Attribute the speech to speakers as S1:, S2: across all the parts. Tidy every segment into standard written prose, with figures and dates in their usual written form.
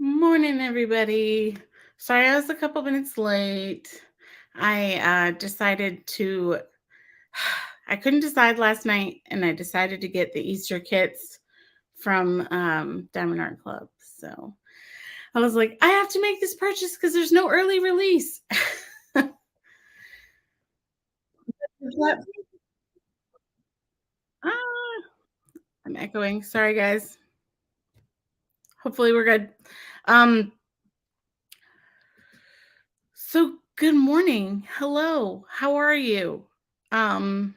S1: Morning, everybody. Sorry, I was a couple minutes late. I decided to, I couldn't decide last night, and I decided to get the Easter kits from Diamond Art Club. So I was like, I have to make this purchase because there's no early release. What? Ah, I'm echoing. Sorry, guys. Hopefully, we're good. Um, so good morning. Hello. How are you? Um,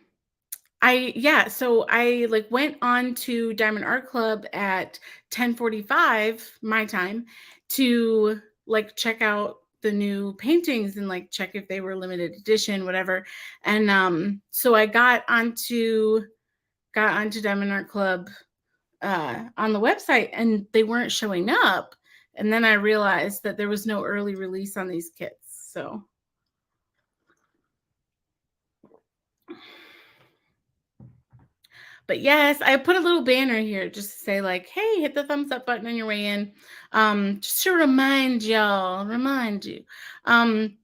S1: so I like went on to Diamond Art Club at 10:45 my time to like check out the new paintings and like check if they were limited edition, whatever. And so I got onto Diamond Art Club on the website and they weren't showing up. And then I realized that there was no early release on these kits. So but yes, I put a little banner here just to say like, hey, hit the thumbs up button on your way in. Just to remind you. Um,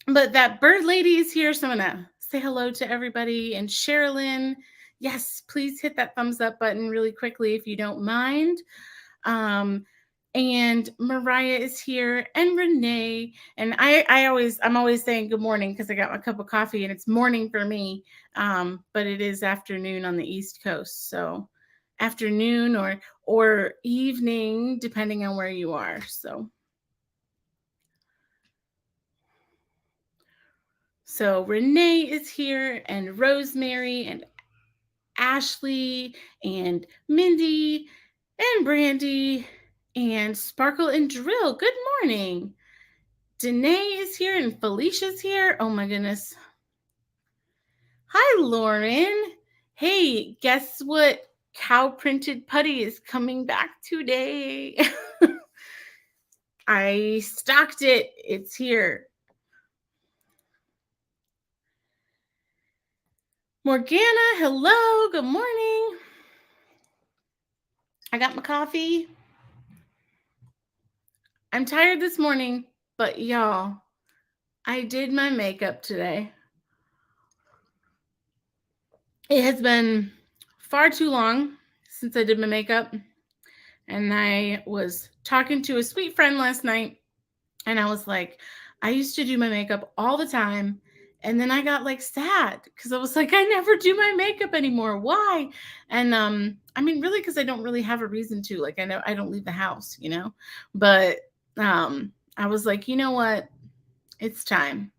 S1: but that bird lady is here, so I'm gonna say hello to everybody. And Sherilyn, yes, please hit that thumbs up button really quickly if you don't mind. Um, and Mariah is here, and Renee. And I'm always saying good morning because I got my cup of coffee, and it's morning for me. But it is afternoon on the East Coast, so afternoon or evening, depending on where you are. So Renee is here, and Rosemary, and Ashley, and Mindy, and Brandy, and Sparkle and Drill. Good morning. Danae is here and Felicia's here. Oh my goodness. Hi, Lauren. Hey, guess what? Cow printed putty is coming back today. I stocked it. It's here. Morgana, hello. Good morning. I got my coffee. I'm tired this morning, but y'all, I did my makeup today. It has been far too long since I did my makeup. And I was talking to a sweet friend last night, and I was like, I used to do my makeup all the time. And then I got like sad because I was like, I never do my makeup anymore. Why? And I mean, really, because I don't really have a reason to. Like, I know I don't leave the house, But I was like, you know what? It's time.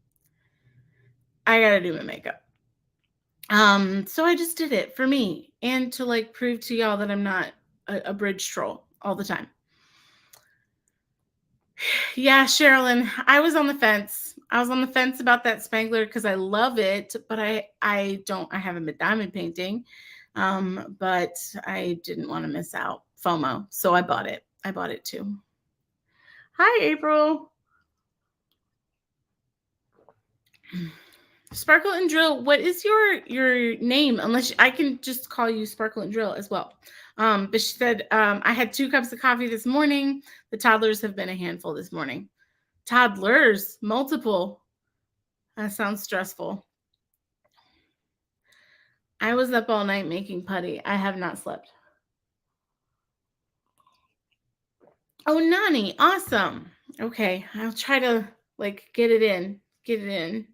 S1: I gotta do my makeup. So I just did it for me and to like prove to y'all that I'm not a bridge troll all the time. Yeah, Sherilyn, I was on the fence. I was on the fence about that Spangler because I love it, but I haven't been diamond painting. But I didn't want to miss out. FOMO. So I bought it. I bought it too. Hi, April. Sparkle and Drill, what is your name? Unless I can just call you Sparkle and Drill as well. But she said, I had 2 cups of coffee this morning. The toddlers have been a handful this morning. Toddlers, multiple. That sounds stressful. I was up all night making putty. I have not slept. Oh, Nani, awesome. Okay, I'll try to like get it in. Get it in.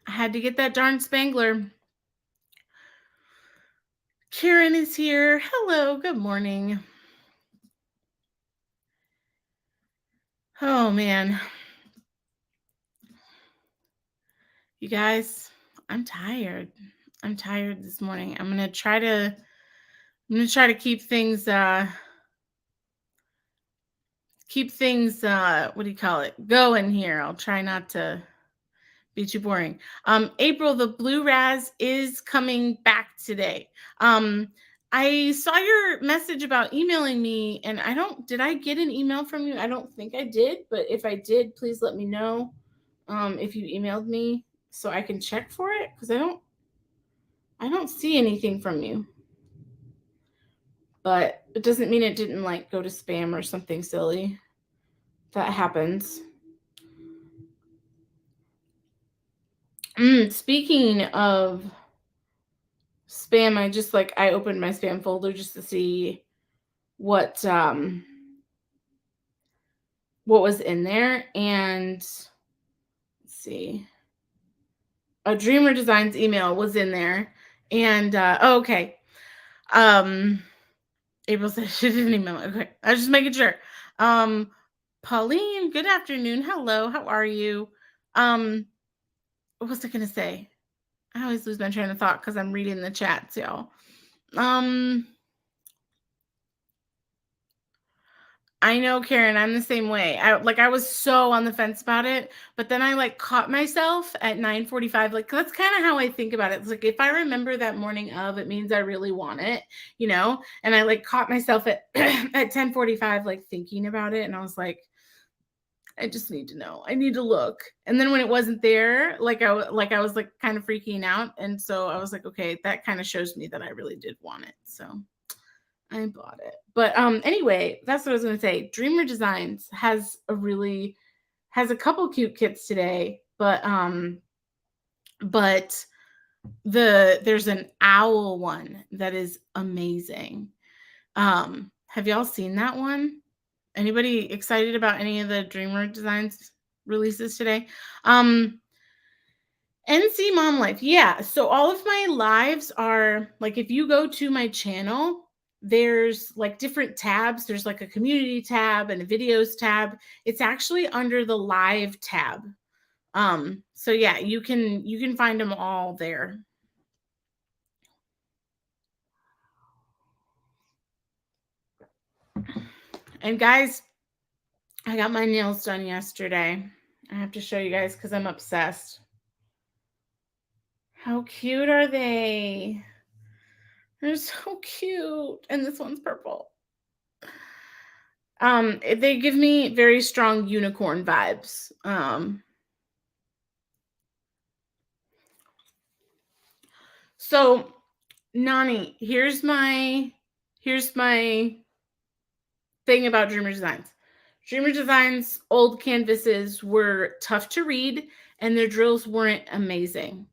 S1: I had to get that darn Spangler. Karen is here. Hello, good morning. Oh man. You guys, I'm tired. I'm tired this morning. I'm gonna try to keep things what do you call it, going here. I'll try not to be too boring. April, the blue raz is coming back today. I saw your message about emailing me, and did I get an email from you? I don't think I did, but if I did, please let me know if you emailed me so I can check for it, because I don't see anything from you. but it doesn't mean it didn't like go to spam or something silly. That happens. Speaking of spam, I opened my spam folder just to see what was in there, and let's see. A Dreamer Designs email was in there, and okay. April said she didn't email me. Okay, I was just making sure. Pauline, good afternoon. Hello, how are you? What was I gonna say? I always lose my train of thought because I'm reading the chats, y'all. I know, Karen, I'm the same way. I was so on the fence about it, but then I caught myself at 9:45. Like that's kind of how I think about it. It's like if I remember that morning of, it means I really want it, you know? And I caught myself at at 10:45 thinking about it, and I was like, I just need to know. I need to look. And then when it wasn't there, I was kind of freaking out, and so I was like, okay, that kind of shows me that I really did want it. So I bought it. But anyway, that's what I was gonna say. Dreamer Designs has a couple cute kits today, but there's an owl one that is amazing. Have y'all seen that one? Anybody excited about any of the Dreamer Designs releases today? NC Mom Life. Yeah. So all of my lives are if you go to my channel, there's different tabs. There's a community tab and a videos tab. It's actually under the live tab. So yeah, you can find them all there. And guys, I got my nails done yesterday. I have to show you guys because I'm obsessed. How cute are they? They're so cute. And this one's purple. They give me very strong unicorn vibes. So Nani, here's my thing about Dreamer Designs. Dreamer Designs old canvases were tough to read and their drills weren't amazing.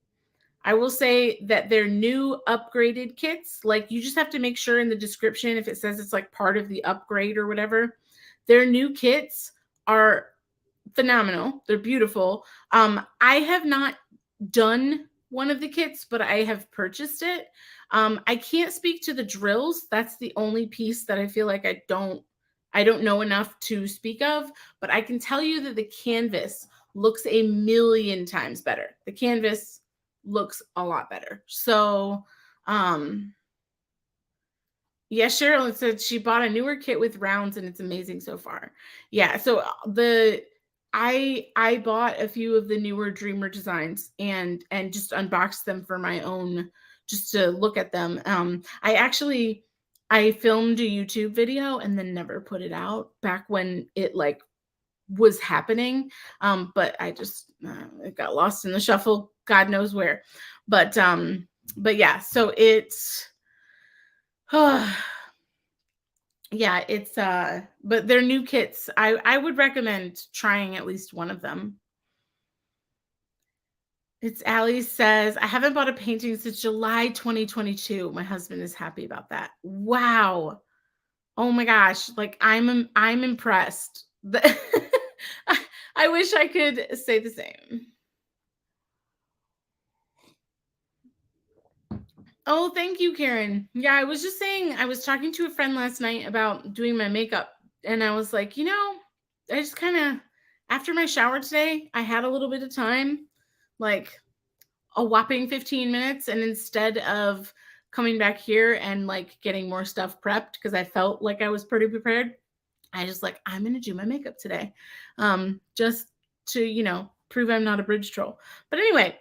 S1: I will say that their new upgraded kits, you just have to make sure in the description if it says it's part of the upgrade or whatever, their new kits are phenomenal. They're beautiful. I have not done one of the kits, but I have purchased it. I can't speak to the drills. That's the only piece that I feel like I don't know enough to speak of, but I can tell you that the canvas looks a million times better. The canvas looks a lot better. So, yeah, Cheryl said she bought a newer kit with rounds and it's amazing so far. Yeah, so I bought a few of the newer Dreamer Designs and just unboxed them for my own, just to look at them. I filmed a YouTube video and then never put it out back when it was happening. But I just it got lost in the shuffle, God knows where. But yeah, so it's yeah, it's but they're new kits. I would recommend trying at least one of them. It's Allie says, I haven't bought a painting since July 2022. My husband is happy about that. Wow. Oh my gosh. I'm impressed. I wish I could say the same. Oh, thank you, Karen. Yeah, I was just saying, I was talking to a friend last night about doing my makeup, and I was like, I just kind of, after my shower today, I had a little bit of time, like a whopping 15 minutes, and instead of coming back here and getting more stuff prepped, because I felt like I was pretty prepared, I just I'm going to do my makeup today, just to, prove I'm not a bridge troll. But anyway,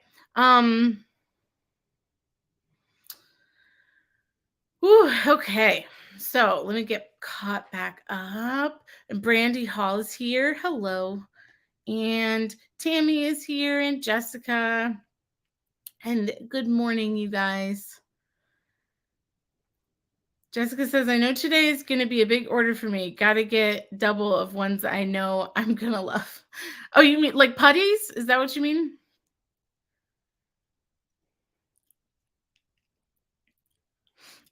S1: whew, okay, so let me get caught back up. And Brandy Hall is here. Hello. And Tammy is here, and Jessica. And good morning, you guys. Jessica says, I know today is going to be a big order for me. Got to get double of ones I know I'm going to love. Oh, you mean like putties? Is that what you mean?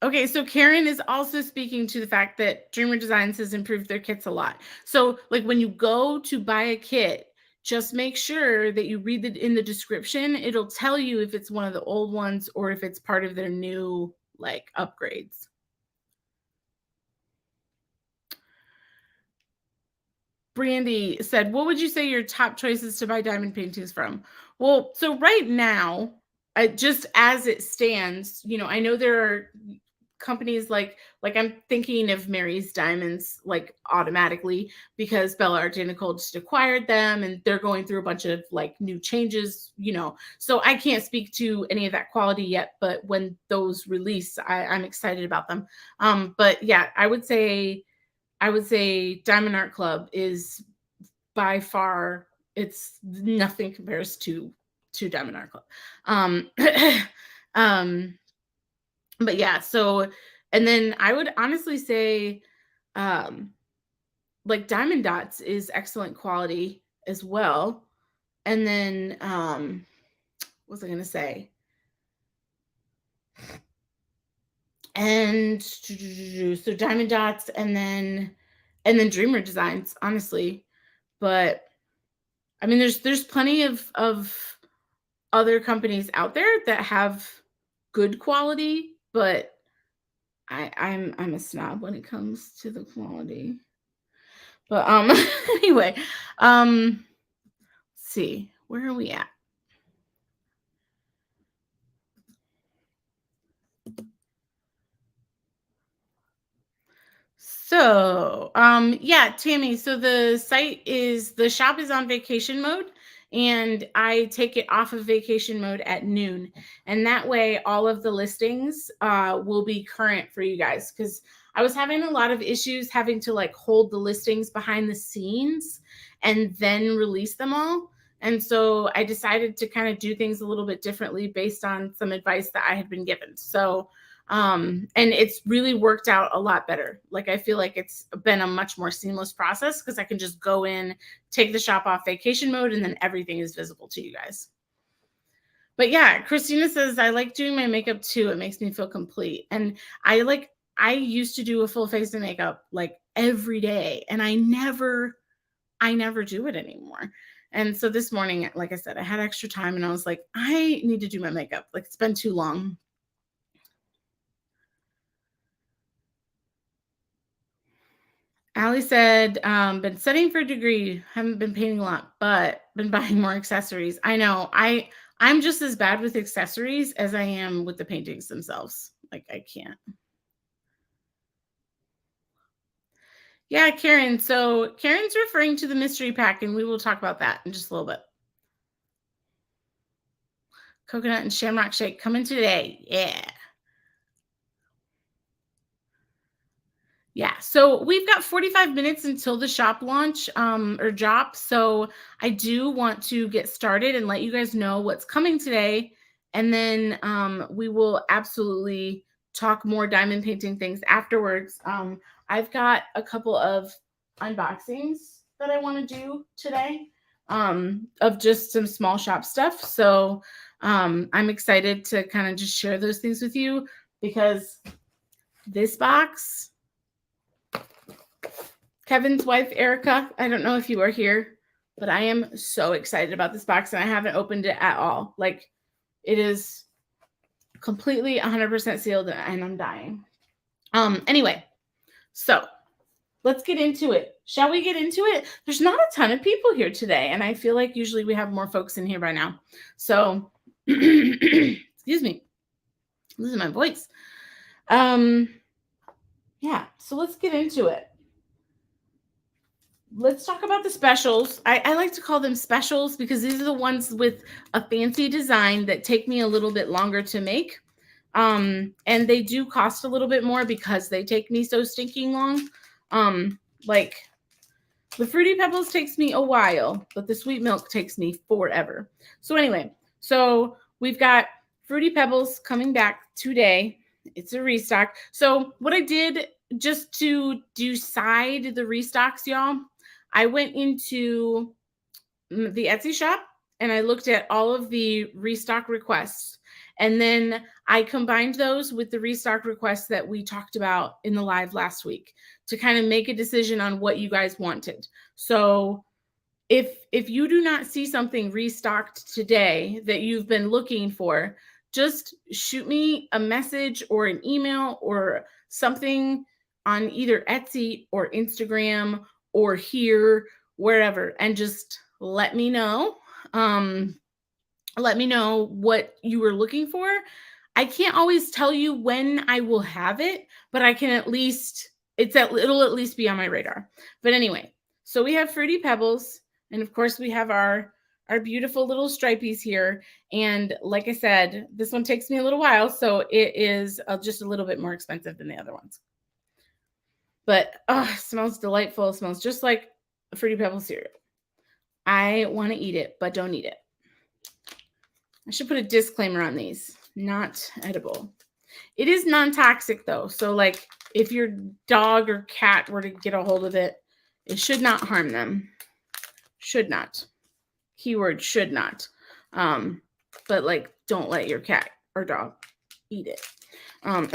S1: Okay, so Karen is also speaking to the fact that Dreamer Designs has improved their kits a lot. So, like when you go to buy a kit, just make sure that you read it in the description. It'll tell you if it's one of the old ones or if it's part of their new like upgrades. Brandy said, what would you say your top choices to buy diamond paintings from? Well, so right now, just as it stands, you know, I know there are companies like I'm thinking of Mary's Diamonds like automatically because Bella Art and Nicole just acquired them and they're going through a bunch of like new changes, you know. So I can't speak to any of that quality yet, but when those release, I'm excited about them. But yeah, I would say Diamond Art Club is by far, it's nothing compares to Diamond Art Club. Um, but yeah, so and then I would honestly say like Diamond Dots is excellent quality as well. And then what was I gonna say? And so Diamond Dots and then Dreamer Designs, honestly. But I mean there's plenty of other companies out there that have good quality, but I'm a snob when it comes to the quality. But anyway, let's see, where are we at? So, yeah, Tammy, so the shop is on vacation mode and I take it off of vacation mode at noon. And that way all of the listings will be current for you guys because I was having a lot of issues having to like hold the listings behind the scenes and then release them all. And so I decided to kind of do things a little bit differently based on some advice that I had been given. So, and it's really worked out a lot better. Like I feel like it's been a much more seamless process because I can just go in, take the shop off vacation mode, and then everything is visible to you guys. But yeah, Christina says I like doing my makeup too. It makes me feel complete. And I used to do a full face of makeup like every day, and I never do it anymore. And so this morning, like I said, I had extra time and I was like, I need to do my makeup. Like it's been too long. Allie said, been studying for a degree, haven't been painting a lot, but been buying more accessories. I know. I'm just as bad with accessories as I am with the paintings themselves. Like I can't. Yeah, Karen. So Karen's referring to the mystery pack, and we will talk about that in just a little bit. Coconut and shamrock shake coming today. Yeah. Yeah, so we've got 45 minutes until the shop launch or drop. So I do want to get started and let you guys know what's coming today. And then we will absolutely talk more diamond painting things afterwards. I've got a couple of unboxings that I want to do today of just some small shop stuff. So I'm excited to kind of just share those things with you because this box, Kevin's wife, Erica, I don't know if you are here, but I am so excited about this box and I haven't opened it at all. Like it is completely 100% sealed and I'm dying. Anyway, so let's get into it. Shall we get into it? There's not a ton of people here today and I feel like usually we have more folks in here by now. So, excuse me, I'm losing my voice. Yeah, so let's get into it. Let's talk about the specials. I like to call them specials because these are the ones with a fancy design that take me a little bit longer to make. And they do cost a little bit more because they take me so stinking long. Like the Fruity Pebbles takes me a while, but the Sweet Milk takes me forever. So anyway, so we've got Fruity Pebbles coming back today. It's a restock. So what I did just to decide the restocks, y'all, I went into the Etsy shop and I looked at all of the restock requests. And then I combined those with the restock requests that we talked about in the live last week to kind of make a decision on what you guys wanted. So if you do not see something restocked today that you've been looking for, just shoot me a message or an email or something on either Etsy or Instagram or here, wherever, and just let me know. Let me know what you were looking for. I can't always tell you when I will have it, but I can at least, it'll at least be on my radar. But anyway, so we have Fruity Pebbles, and of course we have our beautiful little stripies here. And like I said, this one takes me a little while, so it is just a little bit more expensive than the other ones. But it smells delightful. It smells just like a Fruity Pebbles cereal. I want to eat it, but don't eat it. I should put a disclaimer on these. Not edible. It is non-toxic though. So like if your dog or cat were to get a hold of it, it should not harm them. Should not. Keyword should not. But like don't let your cat or dog eat it. And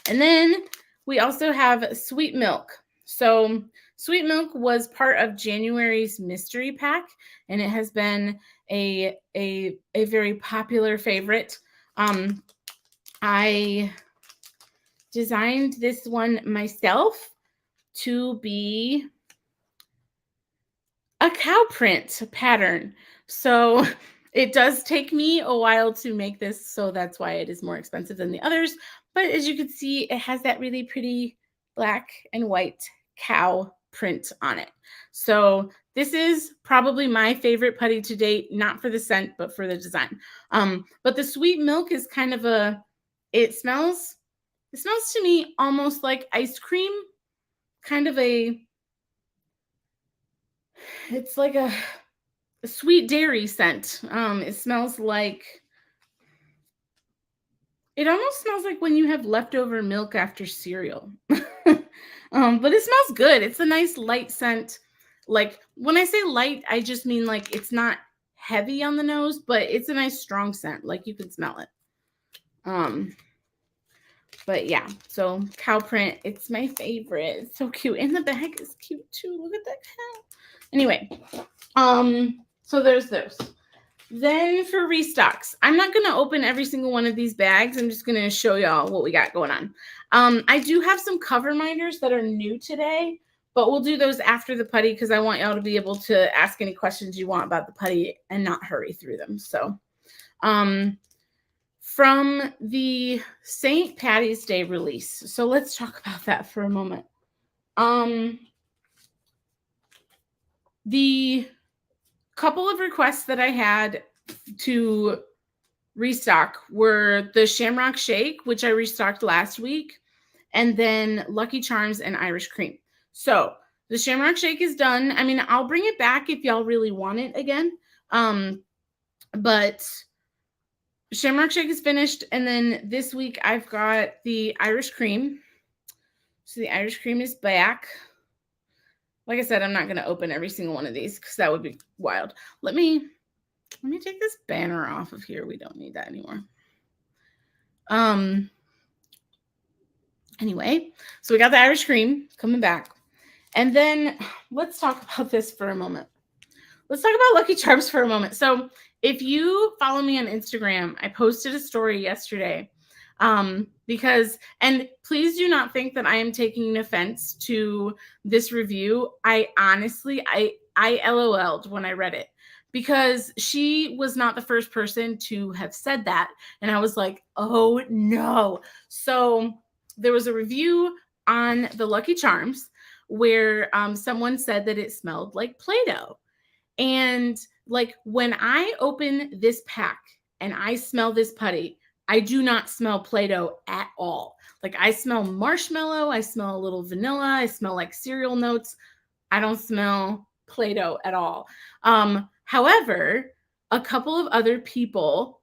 S1: then we also have Sweet Milk. So Sweet Milk was part of January's mystery pack, and it has been a very popular favorite. I designed this one myself to be a cow print pattern. So it does take me a while to make this, so that's why it is more expensive than the others. But as you can see, it has that really pretty black and white cow print on it. So this is probably my favorite putty to date, not for the scent, but for the design. But the Sweet Milk is kind of it smells to me almost like ice cream, kind of it's like a sweet dairy scent. It smells like, it almost smells like when you have leftover milk after cereal. But it smells good. It's a nice light scent. Like when I say light, I just mean like it's not heavy on the nose, but it's a nice strong scent. Like you can smell it. But yeah, so cow print, it's my favorite. It's so cute. And the bag is cute too. Look at that cow. Anyway, so there's those. Then for restocks, I'm not going to open every single one of these bags. I'm just going to show y'all what we got going on. I do have some cover minders that are new today, but we'll do those after the putty because I want y'all to be able to ask any questions you want about the putty and not hurry through them. So, from the St. Patty's Day release. So let's talk about that for a moment. The couple of requests that I had to restock were the Shamrock Shake, which I restocked last week, and then Lucky Charms and Irish Cream. So the Shamrock Shake is done. I mean, I'll bring it back if y'all really want it again. But Shamrock Shake is finished. And then this week I've got the Irish Cream. So the Irish Cream is back. Like I said, I'm not going to open every single one of these because that would be wild. Let me take this banner off of here. We don't need that anymore. Anyway, so we got the Irish Cream coming back. And then let's talk about this for a moment. Let's talk about Lucky Charms for a moment. So if you follow me on Instagram, I posted a story yesterday because, and please do not think that I am taking offense to this review. I honestly, I LOL'd when I read it because she was not the first person to have said that. And I was like, oh no. So there was a review on the Lucky Charms where someone said that it smelled like Play-Doh. And like when I open this pack and I smell this putty, I do not smell Play-Doh at all. Like I smell marshmallow, I smell a little vanilla, I smell like cereal notes. I don't smell Play-Doh at all. However, a couple of other people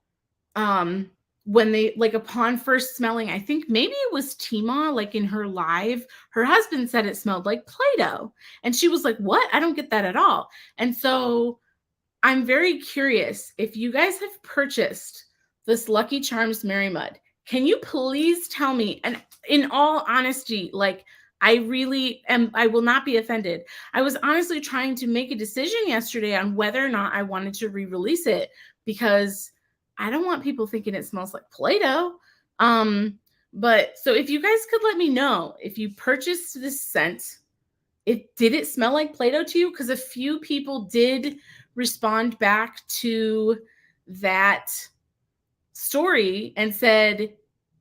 S1: when they, like, upon first smelling, I think maybe it was Tima, like in her live, her husband said it smelled like Play-Doh. And she was like, what? I don't get that at all. And so I'm very curious if you guys have purchased this Lucky Charms MerryMud. Can you please tell me, and in all honesty, like, I really am, I will not be offended. I was honestly trying to make a decision yesterday on whether or not I wanted to re-release it because I don't want people thinking it smells like Play-Doh. But so if you guys could let me know if you purchased this scent, did it smell like Play-Doh to you? Because a few people did respond back to that story and said,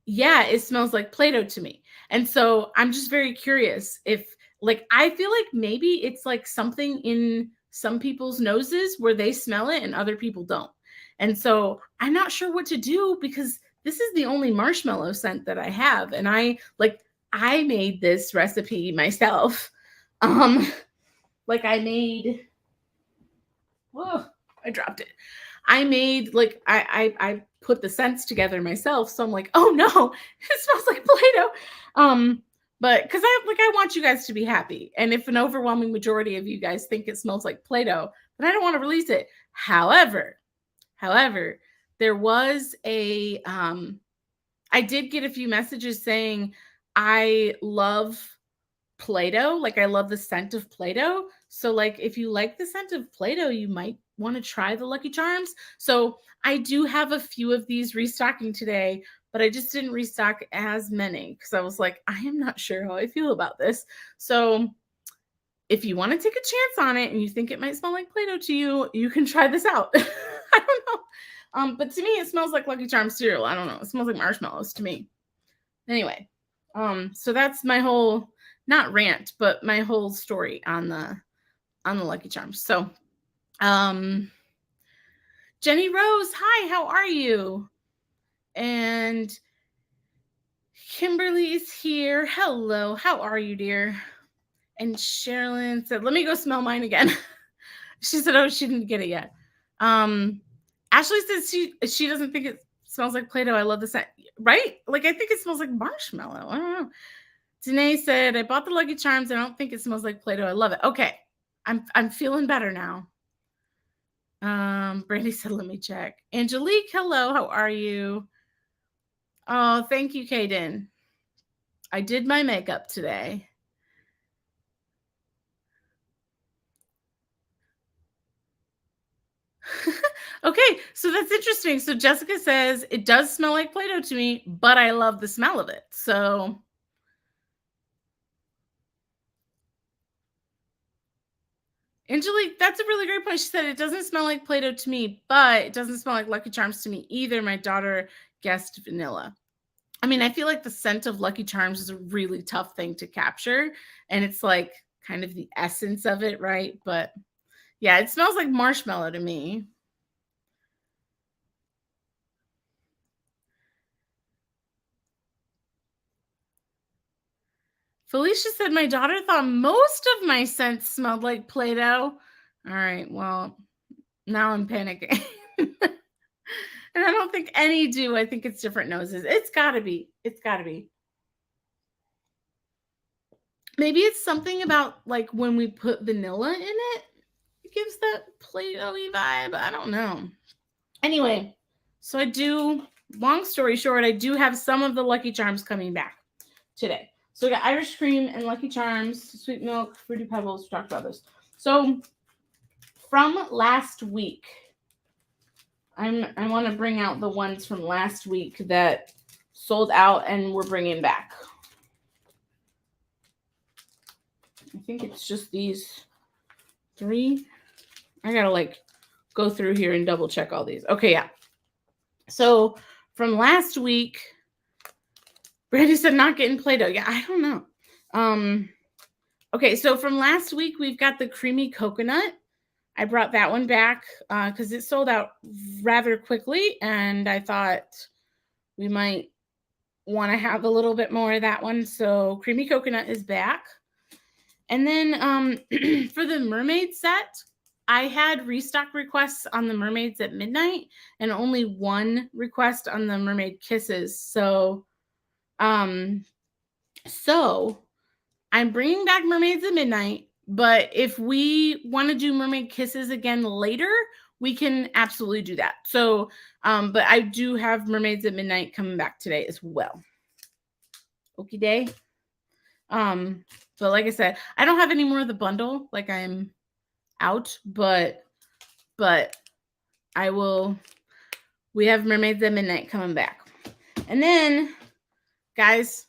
S1: yeah, it smells like Play-Doh to me. And so I'm just very curious if, like, I feel like maybe it's like something in some people's noses where they smell it and other people don't. And so I'm not sure what to do because this is the only marshmallow scent that I have. And I made this recipe myself. Like I made, whoa, I dropped it. I made, like, I put the scents together myself. So I'm like, oh no, it smells like Play-Doh. But because I want you guys to be happy. And if an overwhelming majority of you guys think it smells like Play-Doh, then I don't want to release it. However, there was a, I did get a few messages saying, I love Play-Doh. Like, I love the scent of Play-Doh. So, like, if you like the scent of Play-Doh, you might want to try the Lucky Charms. So I do have a few of these restocking today, but I just didn't restock as many because I was like, I am not sure how I feel about this. So if you want to take a chance on it and you think it might smell like Play-Doh to you, you can try this out. I don't know. But to me, it smells like Lucky Charms cereal. I don't know. It smells like marshmallows to me. Anyway, so that's my whole, not rant, but my whole story on the Lucky Charms. So, Jenny Rose, hi, how are you? And Kimberly's here. Hello, how are you, dear? And Sherilyn said, let me go smell mine again. She said, oh, she didn't get it yet. Ashley says she doesn't think it smells like Play-Doh. I love the scent, right? Like, I think it smells like marshmallow. I don't know. Danae said, I bought the Lucky Charms. I don't think it smells like Play-Doh. I love it. Okay. I'm feeling better now. Brandy said, let me check. Angelique, hello. How are you? Oh, thank you, Kaden. I did my makeup today. Okay, so that's interesting. So Jessica says, it does smell like Play-Doh to me, but I love the smell of it. So Angelique, that's a really great point. She said, it doesn't smell like Play-Doh to me, but it doesn't smell like Lucky Charms to me either. My daughter guessed vanilla. I mean, I feel like the scent of Lucky Charms is a really tough thing to capture. And it's like kind of the essence of it, right? But yeah, it smells like marshmallow to me. Felicia said, my daughter thought most of my scents smelled like Play-Doh. All right, well, now I'm panicking. And I don't think any do. I think it's different noses. It's got to be. It's got to be. Maybe it's something about, like, when we put vanilla in it, it gives that Play-Doh-y vibe. I don't know. Anyway, so I do, long story short, I do have some of the Lucky Charms coming back today. So we got Irish cream and Lucky Charms, sweet milk, Fruity Pebbles. We talked about this. So from last week, I want to bring out the ones from last week that sold out and we're bringing back. I think it's just these 3. I gotta, like, go through here and double check all these. Okay, yeah. So from last week, Brandy said not getting Play-Doh. Yeah, I don't know. Okay, so from last week, we've got the creamy coconut. I brought that one back because it sold out rather quickly, and I thought we might want to have a little bit more of that one. So creamy coconut is back. And then for the mermaid set, I had restock requests on the Mermaids at Midnight and only one request on the Mermaid Kisses. So I'm bringing back Mermaids at Midnight, but if we want to do Mermaid Kisses again later, we can absolutely do that. So, but I do have Mermaids at Midnight coming back today as well. Okie day. But like I said, I don't have any more of the bundle. Like I'm out, but I will. We have Mermaids at Midnight coming back, and then, guys,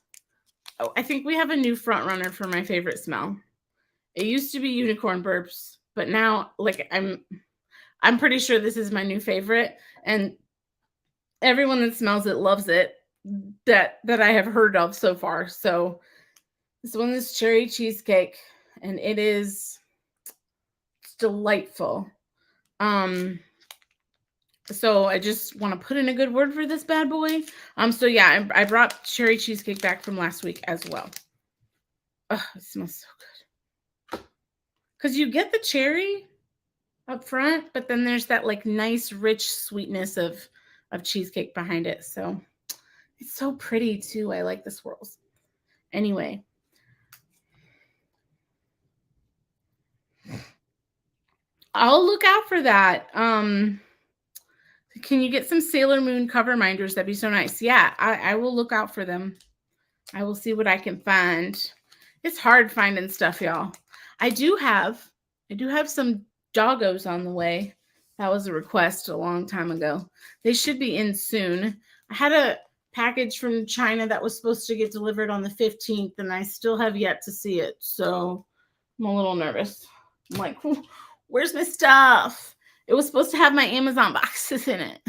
S1: I think we have a new front runner for my favorite smell. It used to be unicorn burps, but now, like, I'm pretty sure this is my new favorite, and everyone that smells it loves it that I have heard of so far. So this one is cherry cheesecake, and it's delightful. So I just want to put in a good word for this bad boy. So yeah, I brought cherry cheesecake back from last week as well. Oh, it smells so good. Because you get the cherry up front, but then there's that like nice rich sweetness of cheesecake behind it. So it's so pretty too. I like the swirls. Anyway. I'll look out for that. Can you get some Sailor Moon cover minders? That'd be so nice. Yeah, I will look out for them. I will see what I can find. It's hard finding stuff, y'all. I do have some doggos on the way. That was a request a long time ago. They should be in soon. I had a package from China that was supposed to get delivered on the 15th, and I still have yet to see it. So I'm a little nervous. I'm like, where's my stuff? It was supposed to have my Amazon boxes in it.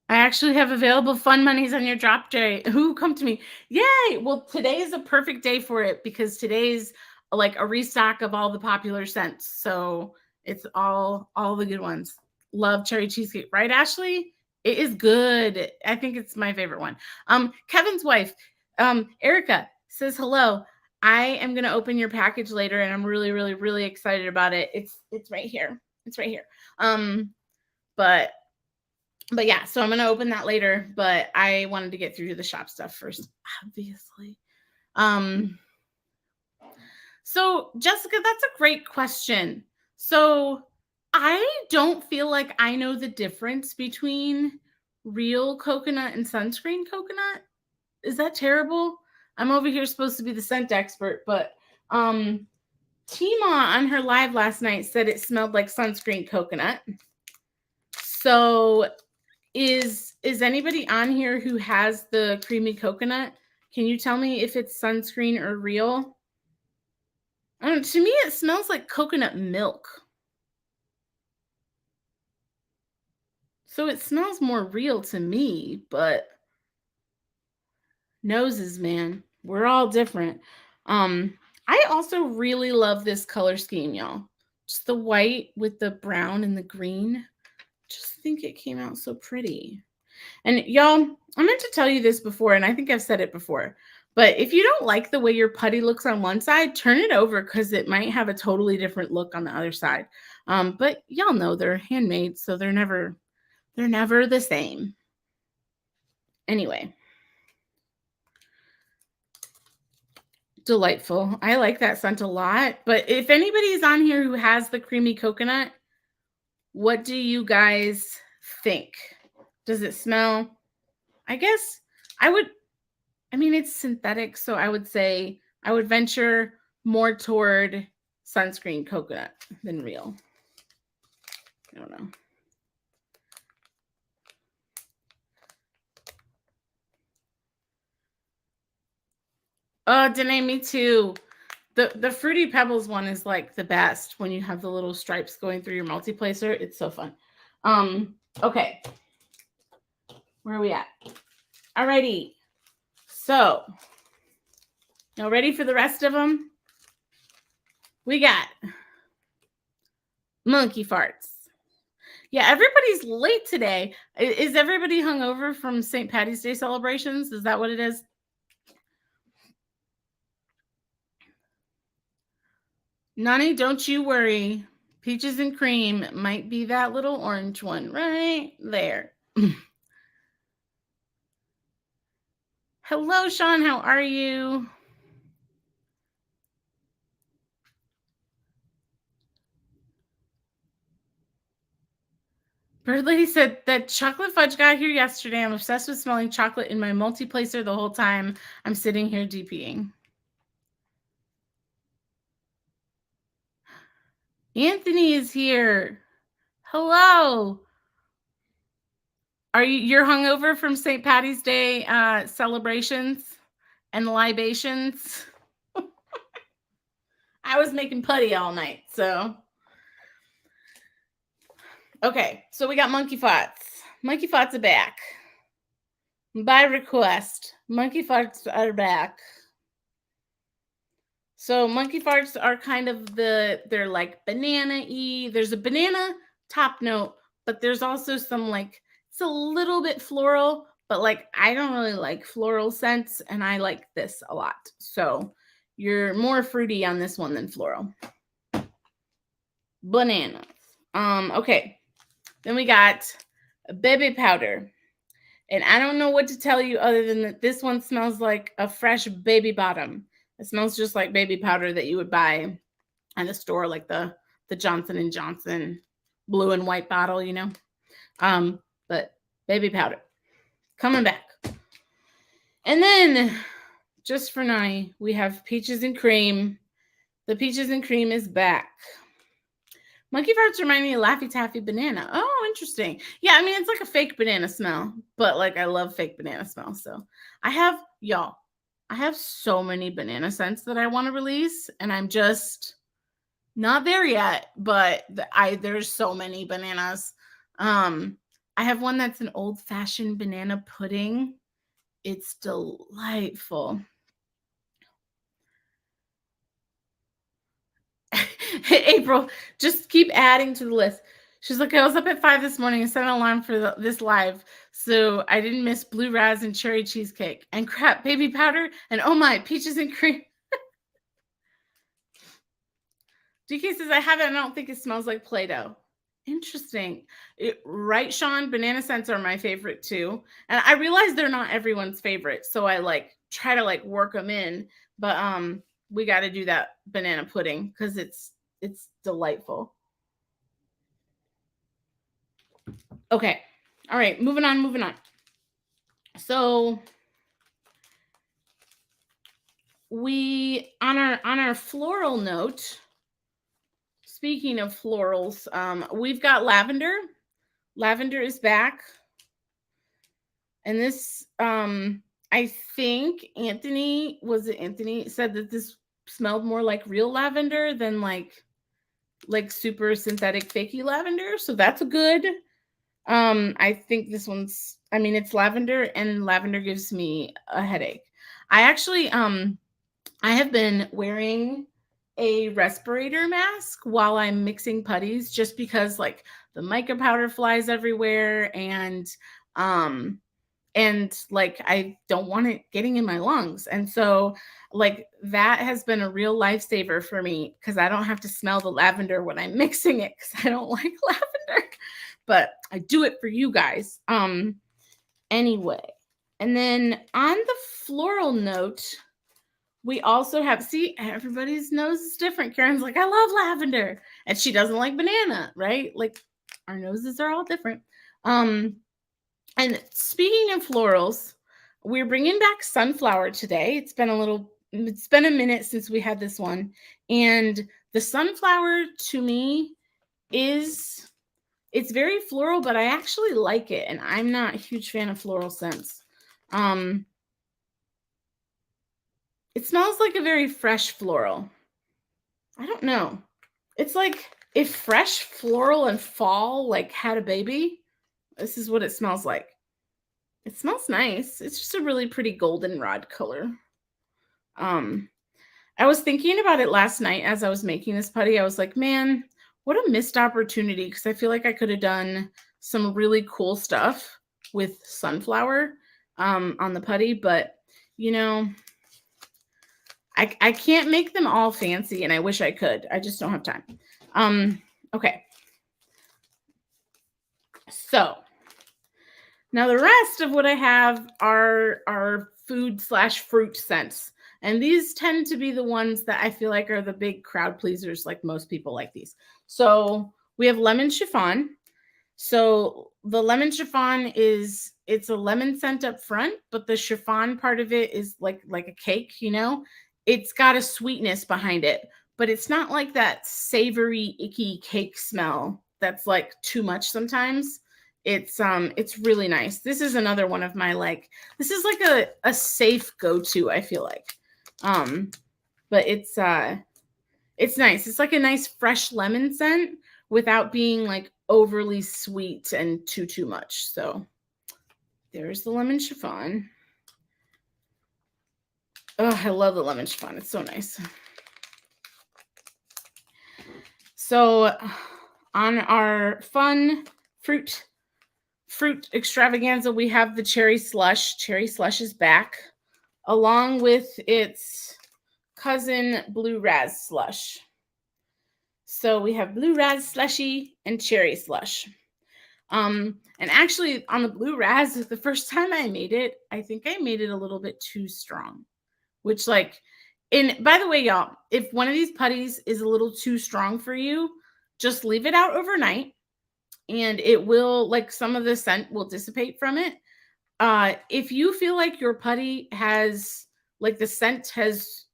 S1: I actually have available fun monies on your drop day. Who come to me? Yay! Well, today is a perfect day for it because today's like a restock of all the popular scents. So it's all the good ones. Love cherry cheesecake, right, Ashley? It is good. I think it's my favorite one. Kevin's wife, Erica, says hello. I am gonna open your package later, and I'm really, really, really excited about it. It's right here. It's right here. But yeah, so I'm gonna open that later. But I wanted to get through the shop stuff first, obviously. So Jessica, that's a great question. So I don't feel like I know the difference between real coconut and sunscreen coconut. Is that terrible? I'm over here supposed to be the scent expert, but Tima on her live last night said it smelled like sunscreen coconut. So is anybody on here who has the creamy coconut? Can you tell me if it's sunscreen or real? To me, it smells like coconut milk. So it smells more real to me, but noses, man. We're all different. I also really love this color scheme, y'all. Just the white with the brown and the green. Just think it came out so pretty. And y'all, I meant to tell you this before, and I think I've said it before, but if you don't like the way your putty looks on one side, turn it over because it might have a totally different look on the other side. But y'all know they're handmade, so they're never the same. Anyway. Delightful. I like that scent a lot. But if anybody's on here who has the creamy coconut, what do you guys think? Does it smell? I guess it's synthetic, so I would say I would venture more toward sunscreen coconut than real. I don't know. Oh, Danae, me too. The Fruity Pebbles one is like the best when you have the little stripes going through your multi-placer. It's so fun. Okay. Where are we at? Alrighty. So, y'all ready for the rest of them? We got monkey farts. Yeah, everybody's late today. Is everybody hungover from St. Patty's Day celebrations? Is that what it is? Nani, don't you worry. Peaches and cream might be that little orange one right there. Hello, Sean. How are you? Bird Lady said that chocolate fudge got here yesterday. I'm obsessed with smelling chocolate in my multi-placer the whole time I'm sitting here DPing. Anthony is here. Hello. You're hungover from St. Patty's Day celebrations and libations? I was making putty all night, so. Okay, so we got monkey farts. Monkey farts are back. By request, monkey farts are back. So monkey farts are kind of they're like banana-y. There's a banana top note, but there's also some like, it's a little bit floral, but like I don't really like floral scents and I like this a lot. So you're more fruity on this one than floral. Bananas. Okay. Then we got baby powder. And I don't know what to tell you other than that this one smells like a fresh baby bottom. It smells just like baby powder that you would buy at a store, like the Johnson & Johnson blue and white bottle, you know. But baby powder coming back. And then just for Nani, we have peaches and cream. The peaches and cream is back. Monkey farts remind me of Laffy Taffy banana. Oh, interesting. Yeah, I mean, it's like a fake banana smell, but like I love fake banana smell. So I have so many banana scents that I want to release, and I'm just not there yet, but there's so many bananas. I have one that's an old-fashioned banana pudding. It's delightful. April, just keep adding to the list. She's like, I was up at 5 this morning and set an alarm for this live, so I didn't miss blue raz and cherry cheesecake and crap baby powder and oh my, peaches and cream. DK says, I have it and I don't think it smells like Play-Doh. Interesting. Right, Sean? Banana scents are my favorite too. And I realize they're not everyone's favorite, so I like try to like work them in. But we got to do that banana pudding because it's delightful. Okay. All right. Moving on. So we on our floral note. Speaking of florals, we've got lavender. Lavender is back. And this, I think Anthony said that this smelled more like real lavender than like super synthetic fakey lavender. So that's a good. I think this one's, I mean, it's lavender and lavender gives me a headache. I actually, I have been wearing a respirator mask while I'm mixing putties just because like the mica powder flies everywhere and like I don't want it getting in my lungs. And so like that has been a real lifesaver for me because I don't have to smell the lavender when I'm mixing it because I don't like lavender. But I do it for you guys. Anyway. And then on the floral note, we also have, see, everybody's nose is different. Karen's like, I love lavender. And she doesn't like banana, right? Like our noses are all different. And speaking of florals, we're bringing back sunflower today. It's been a minute since we had this one. And the sunflower to me it's very floral, but I actually like it. And I'm not a huge fan of floral scents. It smells like a very fresh floral. I don't know. It's like if fresh floral and fall like had a baby, this is what it smells like. It smells nice. It's just a really pretty goldenrod color. I was thinking about it last night as I was making this putty. I was like, man, what a missed opportunity because I feel like I could have done some really cool stuff with sunflower on the putty, but you know, I can't make them all fancy, and I wish I could. I just don't have time. Okay. So now the rest of what I have are food/fruit scents. And these tend to be the ones that I feel like are the big crowd pleasers. Like most people like these. So we have lemon chiffon. So the lemon chiffon it's a lemon scent up front, but the chiffon part of it is like a cake, you know? It's got a sweetness behind it, but it's not like that savory, icky cake smell that's like too much sometimes. It's really nice. This is another one of my this is like a safe go-to, I feel like. But it's nice. It's like a nice fresh lemon scent without being like overly sweet and too much. So there's the lemon chiffon. Oh, I love the lemon chiffon. It's so nice. So on our fun fruit extravaganza, we have the cherry slush. Cherry slush is back, along with its cousin blue raz slush. So we have blue raz slushy and cherry slush. And actually on the blue raz, the first time I made it, I think I made it a little bit too strong, which by the way, y'all, if one of these putties is a little too strong for you, just leave it out overnight and it will, some of the scent will dissipate from it. If you feel like your putty has, the scent has,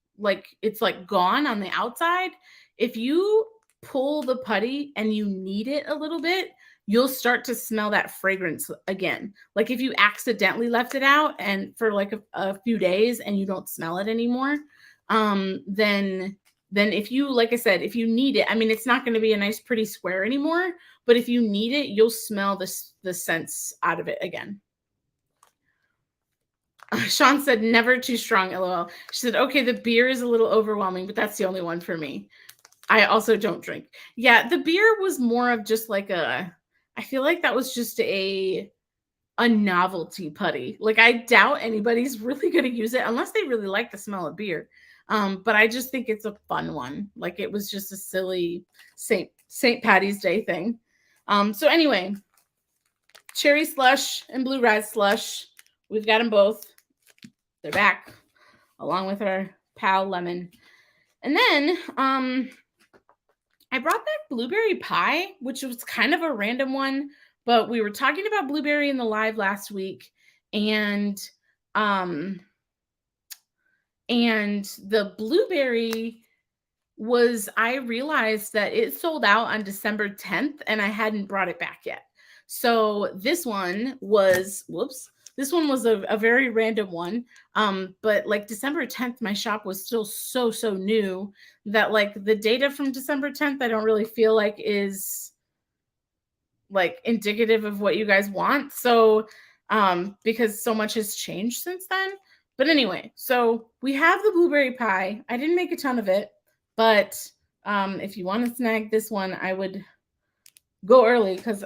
S1: it's gone on the outside, if you pull the putty and you knead it a little bit, you'll start to smell that fragrance again. Like if you accidentally left it out and for a few days and you don't smell it anymore, then if you, like I said, if you knead it, I mean, it's not going to be a nice pretty square anymore, but if you knead it, you'll smell the scents out of it again. Sean said, never too strong, LOL. She said, okay, the beer is a little overwhelming, but that's the only one for me. I also don't drink. Yeah, the beer was more of just I feel like that was just a novelty putty. I doubt anybody's really going to use it unless they really like the smell of beer. But I just think it's a fun one. It was just a silly St. Patty's Day thing. So anyway, cherry slush and blue raz slush. We've got them both. They're back along with our pal lemon. And then I brought back blueberry pie, which was kind of a random one, but we were talking about blueberry in the live last week, and the blueberry I realized that it sold out on December 10th and I hadn't brought it back yet. So this one was, this one was a very random one. But December 10th, my shop was still so new that the data from December 10th, I don't really feel like is indicative of what you guys want. So, because so much has changed since then. But anyway, so we have the blueberry pie. I didn't make a ton of it, but if you want to snag this one, I would go early because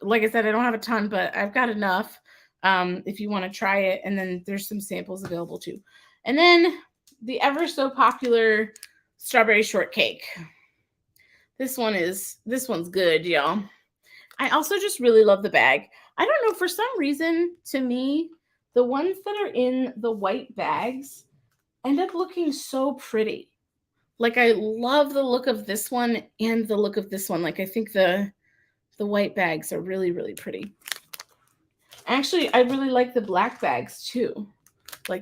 S1: like I said, I don't have a ton, but I've got enough. If you want to try it, and then there's some samples available too. And then the ever so popular strawberry shortcake. This one's good, y'all. I also just really love the bag. I don't know, for some reason, to me, the ones that are in the white bags end up looking so pretty. I love the look of this one and the look of this one. I think the white bags are really, really pretty. Actually, I really like the black bags too.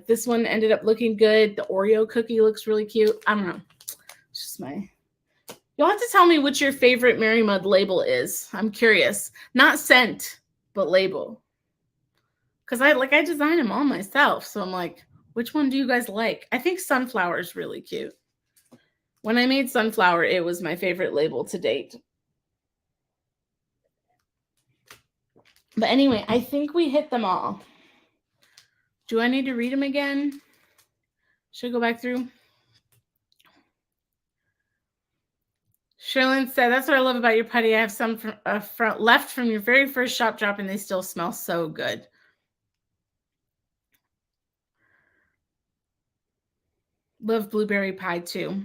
S1: This one ended up looking good. The Oreo cookie looks really cute. I don't know. It's just you'll have to tell me what your favorite MerryMud label is. I'm curious. Not scent, but label. Because I design them all myself. So I'm like, which one do you guys like? I think Sunflower is really cute. When I made Sunflower, it was my favorite label to date. But anyway, I think we hit them all. Do I need to read them again? Should I go back through? Sherlyn said, that's what I love about your putty. I have some left from your very first shop drop, and they still smell so good. Love blueberry pie too.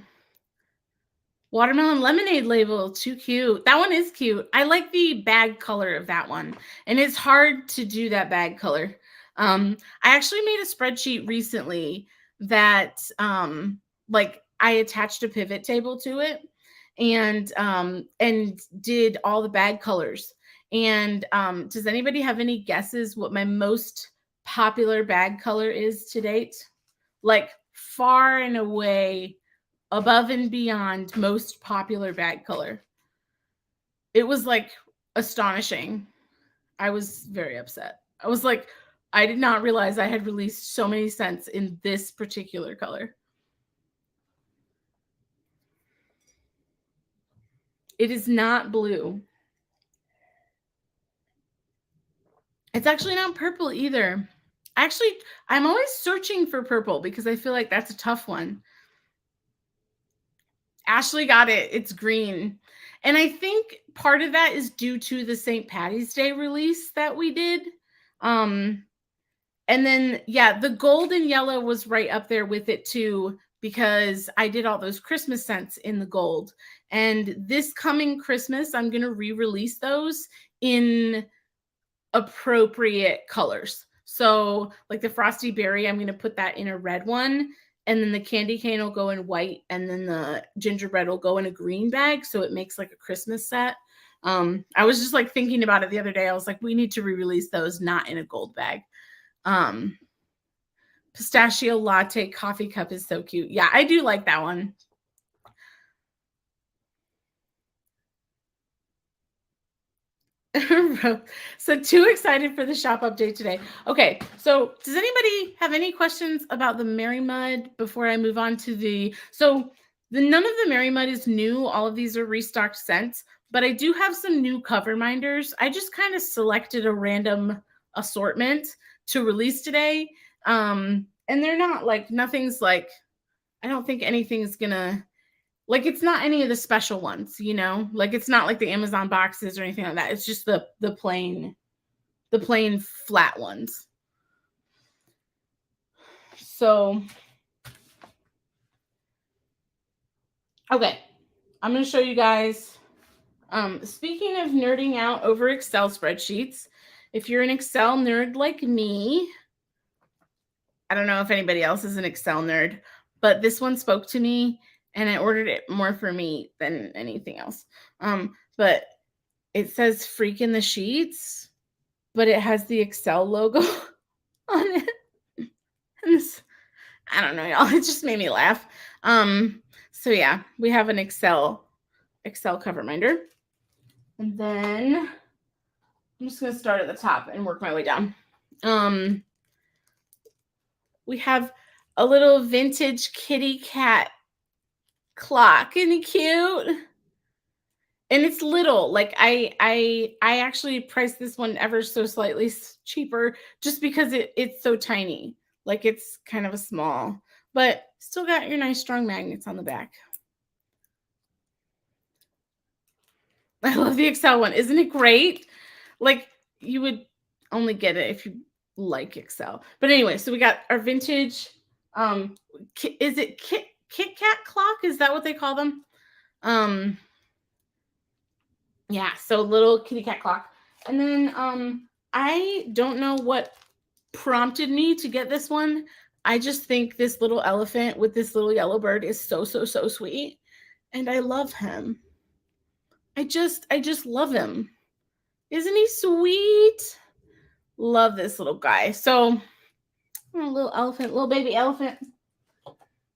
S1: Watermelon lemonade label, too cute. That one is cute. I like the bag color of that one. And it's hard to do that bag color. I actually made a spreadsheet recently that like I attached a pivot table to it and did all the bag colors. And does anybody have any guesses what my most popular bag color is to date? Like far and away above and beyond most popular bag color. It was like astonishing. I was very upset. I was like, I did not realize I had released so many scents in this particular color. It is not blue. It's actually not purple either. Actually, I'm always searching for purple because I feel like that's a tough one. Ashley got it. It's green. And I think part of that is due to the St. Patty's Day release that we did. And then, yeah, the gold and yellow was right up there with it too, because I did all those Christmas scents in the gold. And this coming Christmas, I'm going to re-release those in appropriate colors. So like the Frosty Berry, I'm going to put that in a red one. And then the candy cane will go in white. And then the gingerbread will go in a green bag. So it makes like a Christmas set. I was just like thinking about it the other day. I was like, we need to re-release those, not in a gold bag. Pistachio latte coffee cup is so cute. Yeah, I do like that one. So too excited for the shop update today. Okay, so does anybody have any questions about the MerryMud before I move on to none of the MerryMud is new. All of these are restocked scents, but I do have some new cover minders. I just kind of selected a random assortment to release today. And they're not like, nothing's like, I don't think anything's gonna, like, it's not any of the special ones, you know, like it's not like the Amazon boxes or anything like that. It's just the plain flat ones. So, okay, I'm going to show you guys. Speaking of nerding out over Excel spreadsheets, if you're an Excel nerd like me, I don't know if anybody else is an Excel nerd, but this one spoke to me and I ordered it more for me than anything else. But it says freak in the sheets, but it has the Excel logo on it. And this, I don't know, y'all. It just made me laugh. So yeah, we have an Excel cover minder. And then I'm just going to start at the top and work my way down. We have a little vintage kitty cat clock. Isn't it cute? And it's little. Like I actually priced this one ever so slightly cheaper just because it's so tiny. Like it's kind of a small, but still got your nice strong magnets on the back. I love the Excel one. Isn't it great? Like you would only get it if you like Excel. But anyway, so we got our vintage, is it Kit Kat clock? Is that what they call them? Yeah, so little kitty cat clock. And then I don't know what prompted me to get this one. I just think this little elephant with this little yellow bird is so sweet. And I love him. I just love him. Isn't he sweet? Love this little guy. So a little elephant, little baby elephant.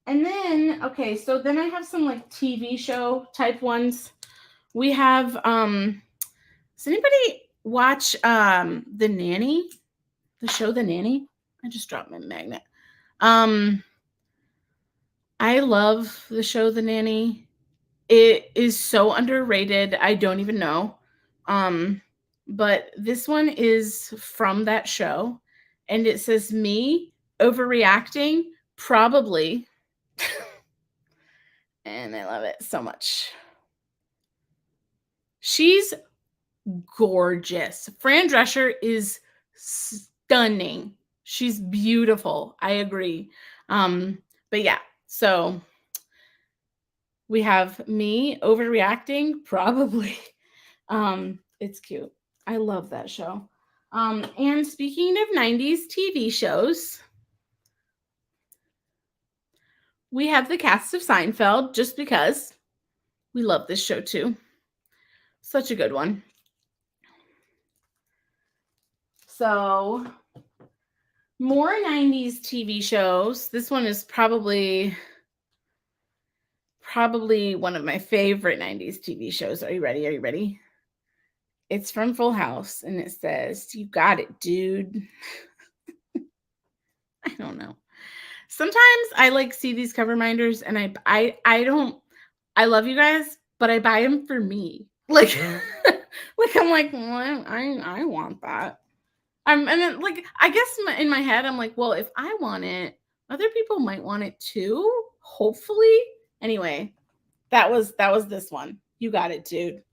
S1: And then, okay, so then I have some like TV show type ones. We have, does anybody watch The Nanny? The show The Nanny? I just dropped my magnet. I love the show The Nanny. It is so underrated. I don't even know. But this one is from that show. And it says me overreacting, probably. And I love it so much. She's gorgeous. Fran Drescher is stunning. She's beautiful. I agree. But yeah, So we have me overreacting, probably. It's cute. I love that show. And speaking of 90s TV shows, we have the cast of Seinfeld, just because we love this show too. Such a good one. So, more 90s TV shows. This one is probably one of my favorite 90s TV shows. Are you ready? Are you ready? It's from Full House, and it says, "You got it, dude." I don't know. Sometimes I like see these cover minders, and I don't. I love you guys, but I buy them for me. Like, like I'm like, well, I want that. And then, like, I guess in my head, I'm like, well, if I want it, other people might want it too. Hopefully. Anyway, that was this one. You got it, dude.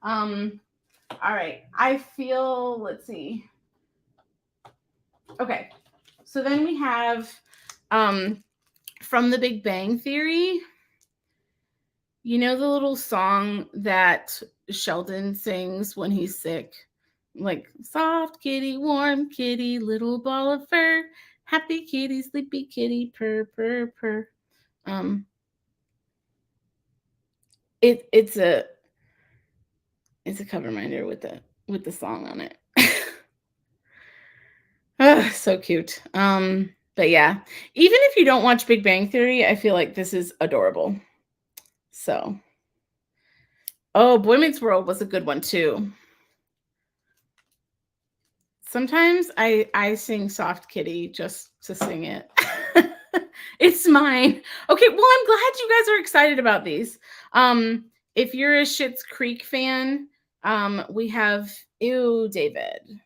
S1: All right. I feel, let's see. Okay. So then we have from The Big Bang Theory. You know the little song that Sheldon sings when he's sick? Like, soft kitty, warm kitty, little ball of fur, happy kitty, sleepy kitty, purr, purr, purr. It's a cover minder with the song on it. Oh, so cute. But yeah, even if you don't watch Big Bang Theory, I feel like this is adorable. So, oh, Boy Meets World was a good one too. Sometimes I sing Soft Kitty just to sing it. It's mine. Okay, well, I'm glad you guys are excited about these. If you're a Schitt's Creek fan, we have David.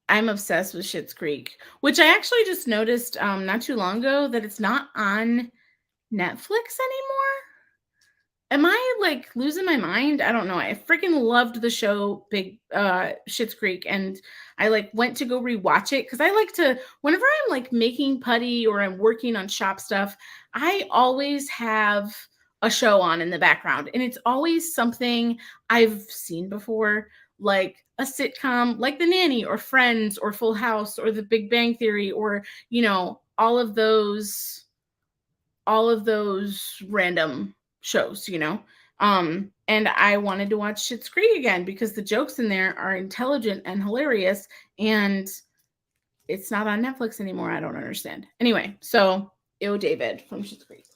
S1: I'm obsessed with Schitt's Creek, which I actually just noticed not too long ago that it's not on Netflix anymore. Am I like losing my mind? I don't know. I freaking loved the show Schitt's Creek, and I like went to go rewatch it because I like to, whenever I'm like making putty or I'm working on shop stuff, I always have a show on in the background, and it's always something I've seen before, like a sitcom like The Nanny or Friends or Full House or The Big Bang Theory, or all of those random shows, and I wanted to watch Schitt's Creek again because the jokes in there are intelligent and hilarious, and it's not on Netflix anymore. I don't understand. Anyway, so David from Schitt's Creek.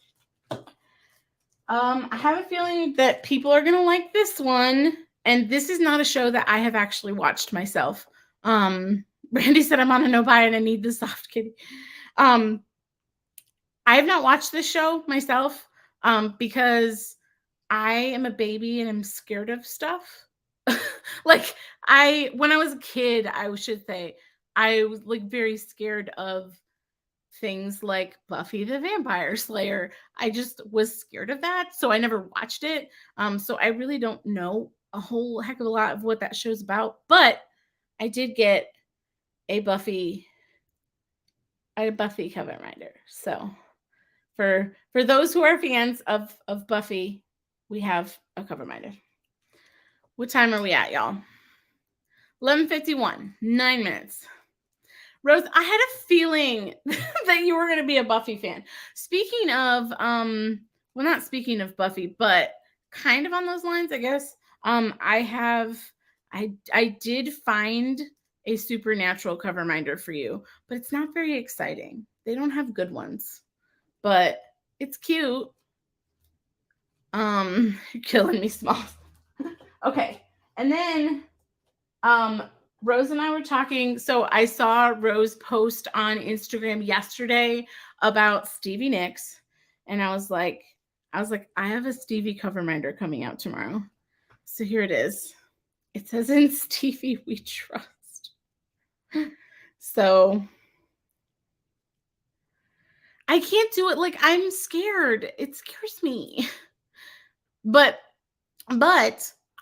S1: I have a feeling that people are gonna like this one, and this is not a show that I have actually watched myself. Randy said I'm on a no buy and I need the Soft Kitty. I have not watched this show myself because I am a baby and I'm scared of stuff. Like, when I was a kid, I should say, I was like very scared of things like Buffy the Vampire Slayer. I just was scared of that, so I never watched it. So I really don't know a whole heck of a lot of what that show's about, but I did get a Buffy cover minder. So for those who are fans of Buffy, we have a cover minder. What time are we at, y'all? 11:51, 9 minutes. Rose, I had a feeling that you were going to be a Buffy fan. Speaking of, well, not speaking of Buffy, but kind of on those lines, I guess. I did find a Supernatural cover minder for you, but it's not very exciting. They don't have good ones, but it's cute. You're killing me, Small. Okay, and then Rose and I were talking. So I saw Rose post on Instagram yesterday about Stevie Nicks, and I was like, I have a Stevie cover minder coming out tomorrow. So here it is. It says, "In Stevie we trust." So I can't do it. Like, I'm scared. It scares me. But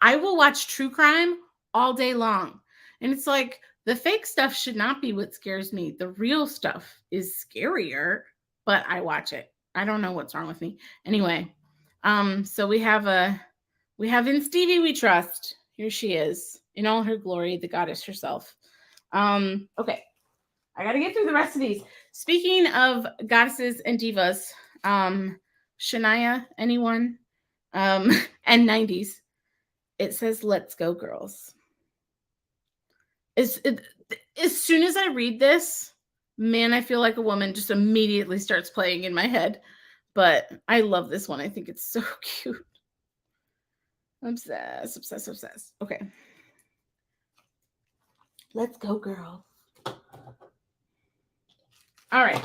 S1: I will watch true crime all day long. And it's like, The fake stuff should not be what scares me. The real stuff is scarier, but I watch it. I don't know what's wrong with me. Anyway, so we have in Stevie we trust. Here she is in all her glory, the goddess herself. Okay. I got to get through the rest of these. Speaking of goddesses and divas, Shania, anyone? And 90s. It says, "Let's go, girls." As soon as I read this, man, I feel like a woman just immediately starts playing in my head. But I love this one. I think it's so cute. Obsessed, obsessed, obsessed. Okay. Let's go, girls. All right.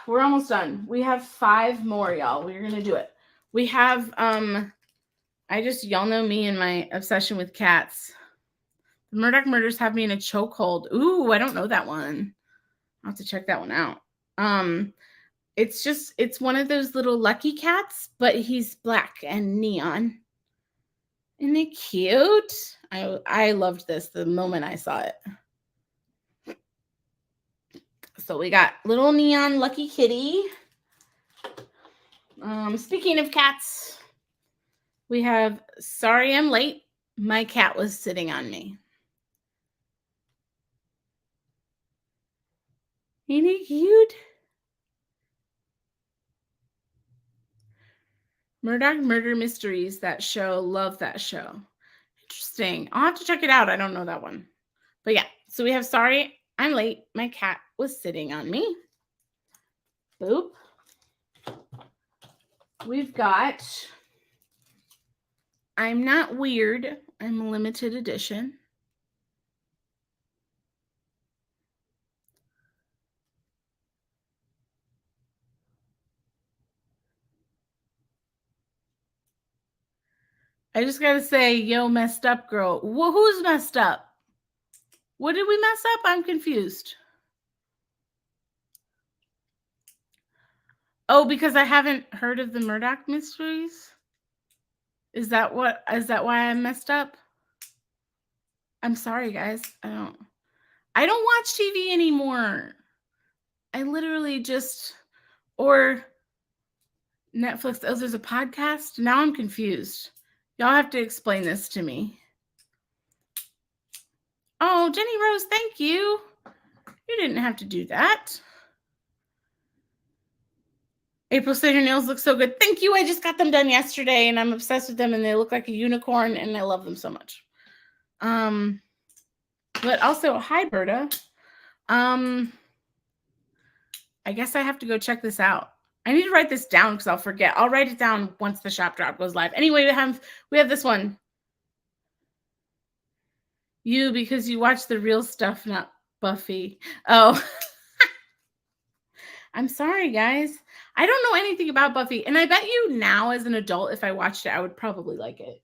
S1: We're almost done. We have 5 more, y'all. We're going to do it. We have, y'all know me and my obsession with cats. The Murdoch Murders have me in a chokehold. Ooh, I don't know that one. I'll have to check that one out. It's one of those little lucky cats, but he's black and neon. Isn't it cute? I loved this the moment I saw it. So we got little neon lucky kitty. Speaking of cats, we have "Sorry I'm late. My cat was sitting on me." Ain't it cute? Murdoch Murder Mysteries, that show. Love that show. Interesting. I'll have to check it out. I don't know that one. But yeah, so we have "Sorry I'm late. My cat was sitting on me." Boop. We've got "I'm Not Weird. I'm a limited edition." I just got to say, yo, messed up girl. Well, who's messed up? What did we mess up? I'm confused. Oh, because I haven't heard of the Murdoch Mysteries? Is that why I messed up? I'm sorry, guys. I don't watch TV anymore. I literally just, or Netflix. Oh, there's a podcast? Now I'm confused. Y'all have to explain this to me. Oh, Jenny Rose, thank you. You didn't have to do that. April said her nails look so good. Thank you. I just got them done yesterday and I'm obsessed with them and they look like a unicorn and I love them so much. But also, hi, Berta. I guess I have to go check this out. I need to write this down because I'll forget. I'll write it down once the shop drop goes live. Anyway, we have this one. You, because you watch the real stuff, not Buffy. Oh, I'm sorry, guys. I don't know anything about Buffy. And I bet you now as an adult, if I watched it, I would probably like it.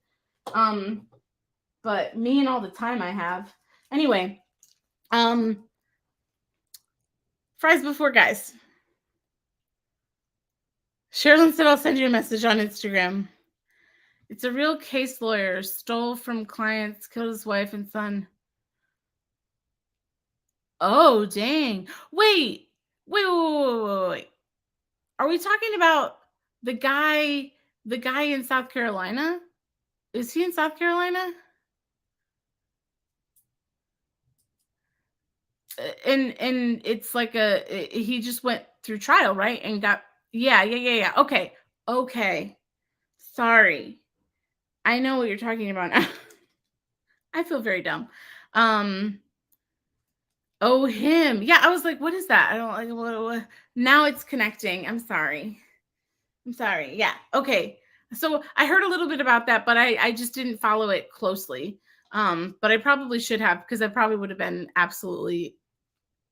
S1: But me and all the time I have. Anyway, fries before, guys. Sherilyn said I'll send you a message on Instagram. It's a real case lawyer. Stole from clients, killed his wife and son. Oh, dang. Wait. Are we talking about the guy in South Carolina? Is he in South Carolina? And it's like he just went through trial, right? And got, yeah. Okay. Sorry. I know what you're talking about now. I feel very dumb. Oh, him. Yeah, I was like, what is that? I don't like what. Now it's connecting. I'm sorry. Yeah. Okay. So I heard a little bit about that, but I just didn't follow it closely. But I probably should have because I probably would have been absolutely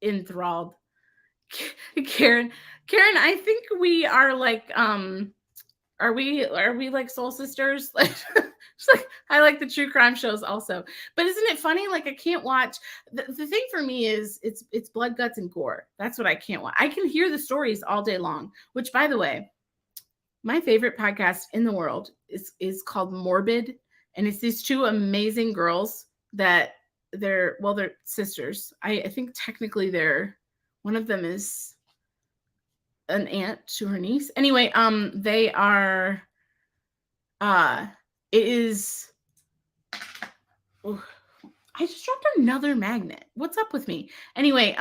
S1: enthralled. Karen, I think we are like, are we like soul sisters? Like, it's like I like the true crime shows also. But isn't it funny? Like I can't watch. The thing for me is it's blood, guts, and gore. That's what I can't watch. I can hear the stories all day long. Which, by the way, my favorite podcast in the world is called Morbid, and it's these 2 amazing girls that they're sisters. I think technically one of them is an aunt to her niece. Anyway, they are it is oh, I just dropped another magnet. What's up with me? Anyway,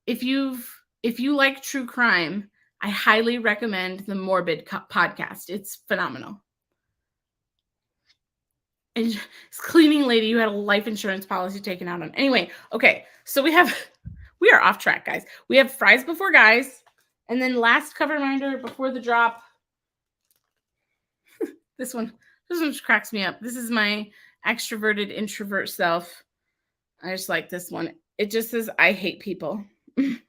S1: if you like true crime, I highly recommend the Morbid podcast. It's phenomenal. And this cleaning lady who had a life insurance policy taken out on. Anyway, okay, so we are off track, guys. We have fries before guys, and then last cover reminder before the drop. This one just cracks me up. This is my extroverted introvert self. I just like this one. It just says, I hate people. I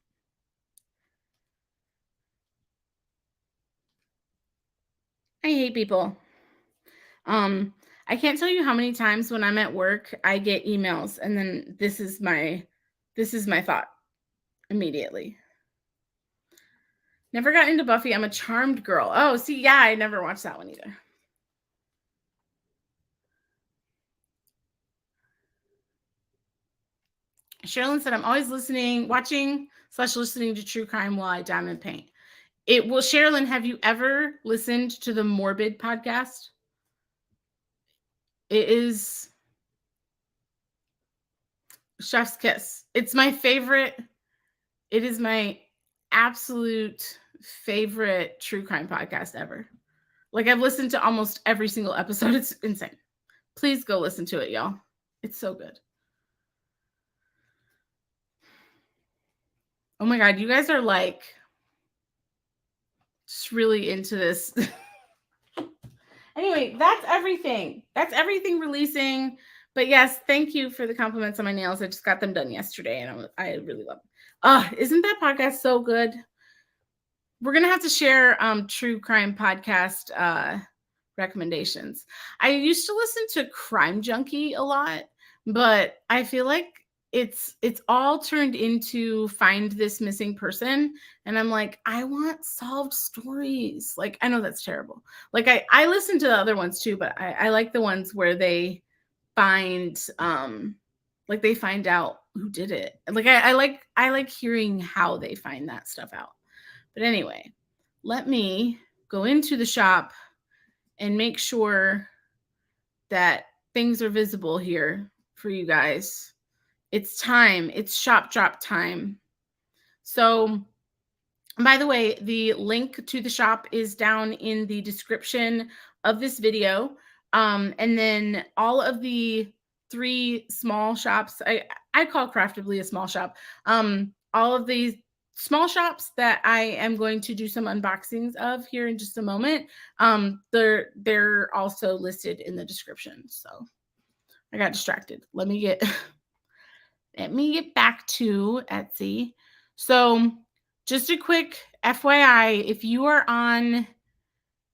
S1: hate people. I can't tell you how many times when I'm at work, I get emails and then this is my thought immediately. Never got into Buffy. I'm a Charmed girl. Oh, see, yeah, I never watched that one either. Sherilyn said, I'm always watching / listening to true crime while I diamond paint. Sherilyn, have you ever listened to the Morbid podcast? It is chef's kiss. It's my favorite. It is my absolute favorite true crime podcast ever. Like, I've listened to almost every single episode. It's insane. Please go listen to it, y'all. It's so good. Oh my God, you guys are like just really into this. Anyway, that's everything. That's everything releasing. But yes, thank you for the compliments on my nails. I just got them done yesterday and I really love them. Isn't that podcast so good? We're going to have to share true crime podcast recommendations. I used to listen to Crime Junkie a lot, but I feel like it's all turned into Find This Missing Person. And I'm like, I want solved stories. Like, I know that's terrible. Like, I listen to the other ones too, but I like the ones where they find like they find out who did it. Like, I like hearing how they find that stuff out. But anyway, let me go into the shop and make sure that things are visible here for you guys. It's time. It's shop drop time. So, by the way, the link to the shop is down in the description of this video. And then all of the 3 small shops, I call Craftably a small shop. All of these small shops that I am going to do some unboxings of here in just a moment, they're also listed in the description. So I got distracted. Let me get back to Etsy. So just a quick FYI, if you are on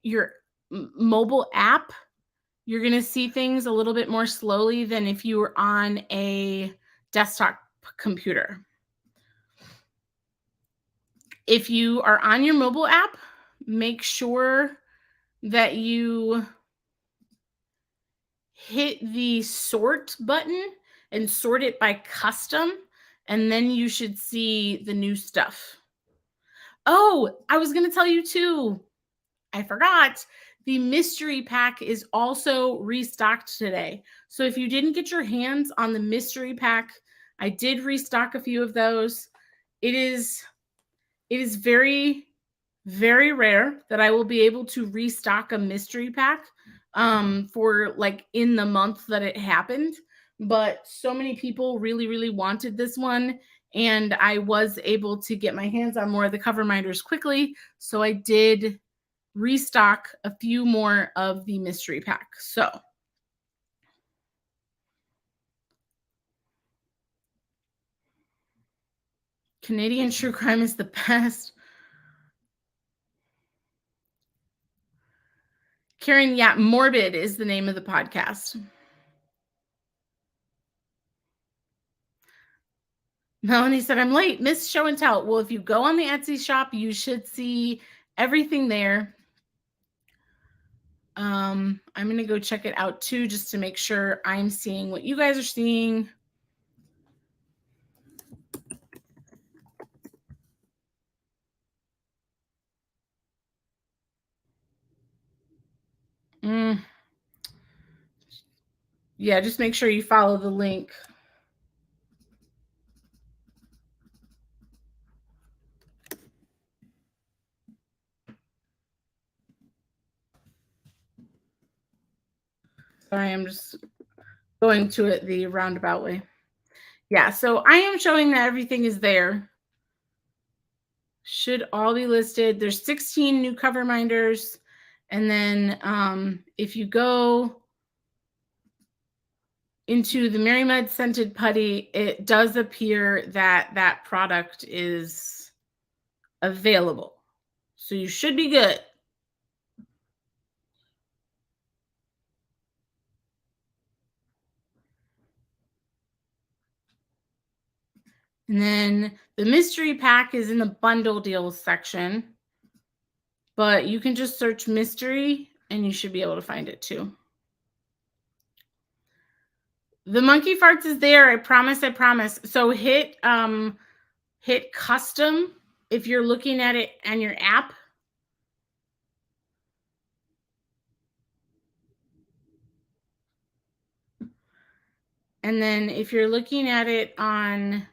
S1: your mobile app, you're going to see things a little bit more slowly than if you were on a desktop computer. If you are on your mobile app, make sure that you hit the sort button and sort it by custom, and then you should see the new stuff. Oh, I was going to tell you too. I forgot. The mystery pack is also restocked today. So if you didn't get your hands on the mystery pack, I did restock a few of those. It is very, very rare that I will be able to restock a mystery pack for like in the month that it happened. But so many people really, really wanted this one. And I was able to get my hands on more of the cover minders quickly. So I did restock a few more of the mystery pack. So Canadian true crime is the best. Karen, yeah, Morbid is the name of the podcast. Melanie said, I'm late. Missed show and tell. Well, if you go on the Etsy shop, you should see everything there. I'm going to go check it out too, just to make sure I'm seeing what you guys are seeing. Yeah, just make sure you follow the link. Sorry, I'm just going to it the roundabout way. Yeah, so I am showing that everything is there. Should all be listed. There's 16 new cover minders. And then if you go into the MerryMud scented putty, it does appear that that product is available. So you should be good. And then the mystery pack is in the bundle deals section, but you can just search mystery and you should be able to find it too. The monkey farts is there. I promise. I promise. So hit custom if you're looking at it on your app. And then if you're looking at it on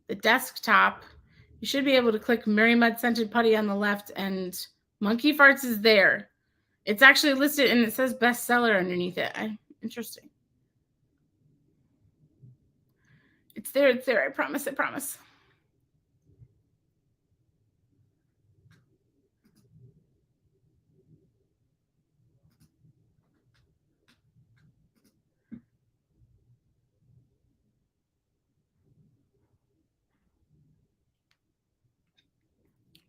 S1: the desktop, you should be able to click MerryMud Scented Putty on the left, and Monkey Farts is there. It's actually listed and it says bestseller underneath it. Interesting. It's there. It's there. I promise. I promise.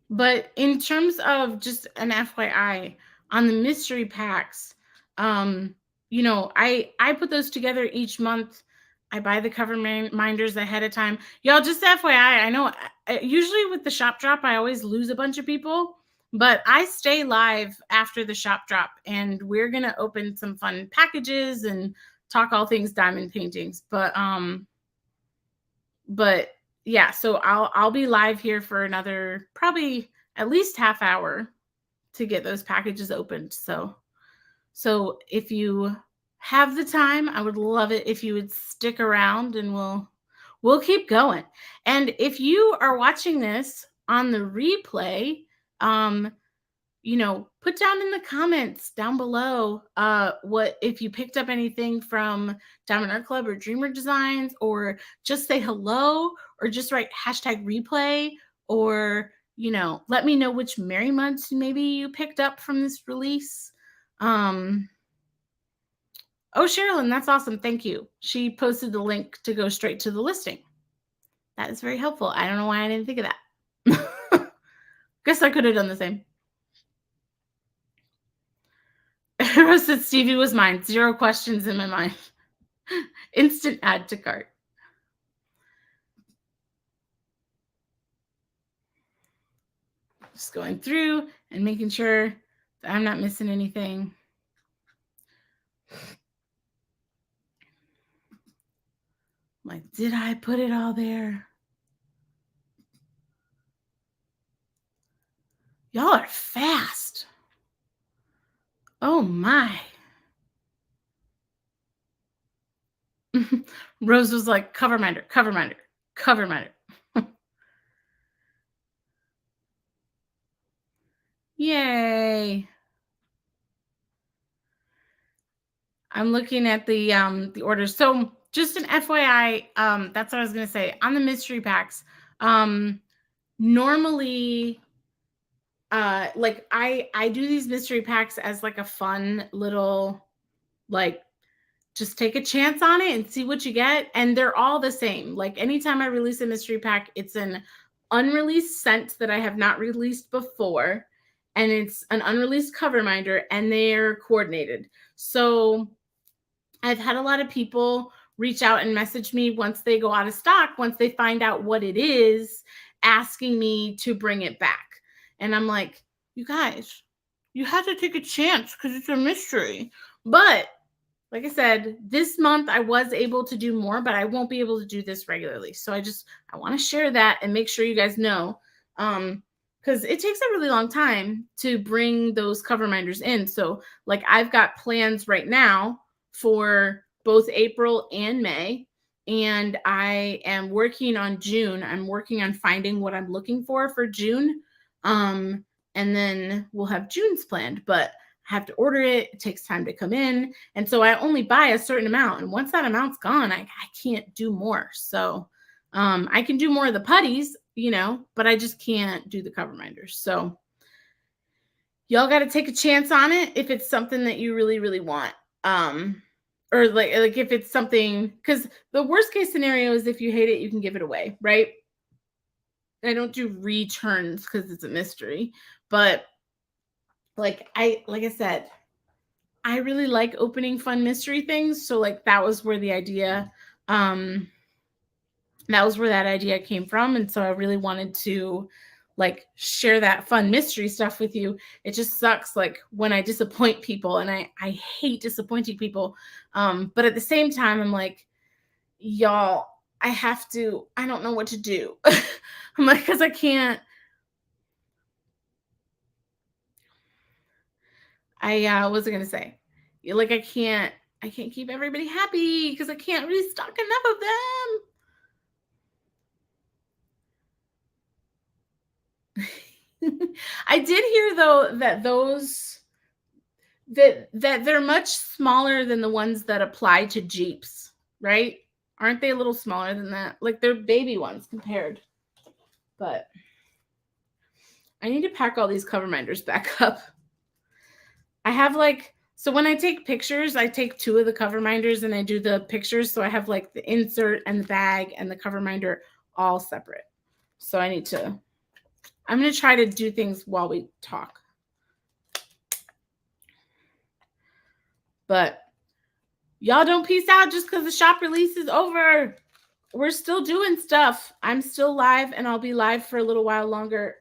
S1: But in terms of just an FYI on the mystery packs, you know, I put those together each month. I buy the cover minders ahead of time. Y'all, just FYI, I know usually with the shop drop, I always lose a bunch of people, but I stay live after the shop drop, and we're gonna open some fun packages and talk all things diamond paintings. But yeah, so I'll be live here for another probably at least half hour to get those packages opened. So if you have the time, I would love it if you would stick around, and we'll keep going. And if you are watching this on the replay, you know, put down in the comments down below what if you picked up anything from Diamond Art Club or Dreamer Designs, or just say hello, or just write #replay, or you know, let me know which MerryMuds maybe you picked up from this release. Oh, Sherilyn, that's awesome. Thank you. She posted the link to go straight to the listing. That is very helpful. I don't know why I didn't think of that. Guess I could have done the same. Rose said Stevie was mine. 0 questions in my mind. Instant add to cart. Just going through and making sure that I'm not missing anything. Like, did I put it all there? Y'all are fast. Oh my. Rose was like, cover minder, cover minder, cover minder. Yay. I'm looking at the orders. So just an FYI, that's what I was gonna say. On the mystery packs, normally like I do these mystery packs as like a fun little, like, just take a chance on it and see what you get. And they're all the same. Like anytime I release a mystery pack, it's an unreleased scent that I have not released before, and it's an unreleased cover minder, and they're coordinated. So I've had a lot of people reach out and message me once they go out of stock, once they find out what it is, asking me to bring it back. And I'm like, you guys, you have to take a chance because it's a mystery. But like I said, this month I was able to do more, but I won't be able to do this regularly. So I want to share that and make sure you guys know, because it takes a really long time to bring those cover minders in. So like I've got plans right now for both April and May. And I am working on June. I'm working on finding what I'm looking for June. And then we'll have June's planned, but I have to order it. It takes time to come in. And so I only buy a certain amount. And once that amount's gone, I can't do more. So I can do more of the putties, you know, but I just can't do the cover minders. So y'all got to take a chance on it if it's something that you really, really want. Or like if it's something, because the worst case scenario is if you hate it, you can give it away, right? I don't do returns because it's a mystery, but like I said, I really like opening fun mystery things. So like that was where the idea, that was where that idea came from. And so I really wanted to like share that fun mystery stuff with you. It just sucks like when I disappoint people, and I hate disappointing people. But at the same time, I'm like, y'all, I don't know what to do. I'm like, because I can't. What was I gonna say? Like I can't keep everybody happy because I can't restock enough of them. I did hear though that that they're much smaller than the ones that apply to Jeeps, right? Aren't they a little smaller than that? Like they're baby ones compared. But I need to pack all these cover minders back up. I have like, so when I take pictures, I take 2 of the cover minders and I do the pictures. So I have like the insert and the bag and the cover minder all separate. So I'm going to try to do things while we talk. But y'all don't peace out just because the shop release is over. We're still doing stuff. I'm still live and I'll be live for a little while longer.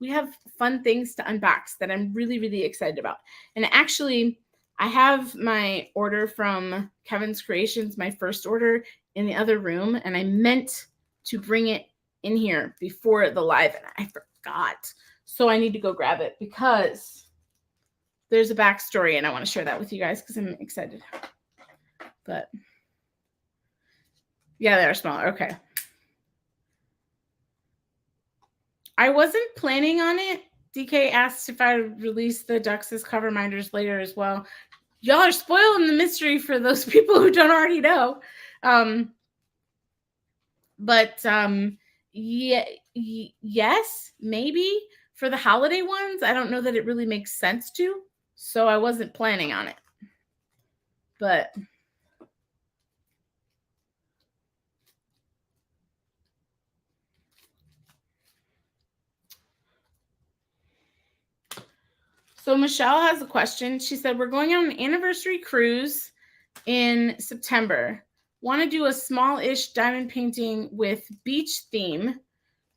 S1: We have fun things to unbox that I'm really, really excited about. And actually, I have my order from Kevin's Kreations, my first order, in the other room. And I meant to bring it in here before the live and I forgot. So I need to go grab it because there's a backstory and I want to share that with you guys because I'm excited. But yeah, they are smaller. Okay. I wasn't planning on it. DK asked if I would release the Ducks as cover minders later as well. Y'all are spoiling the mystery for those people who don't already know. Yeah, yes, maybe for the holiday ones. I don't know that it really makes sense to, so I wasn't planning on it. But so Michelle has a question. She said, we're going on an anniversary cruise in September. Want to do a small-ish diamond painting with beach theme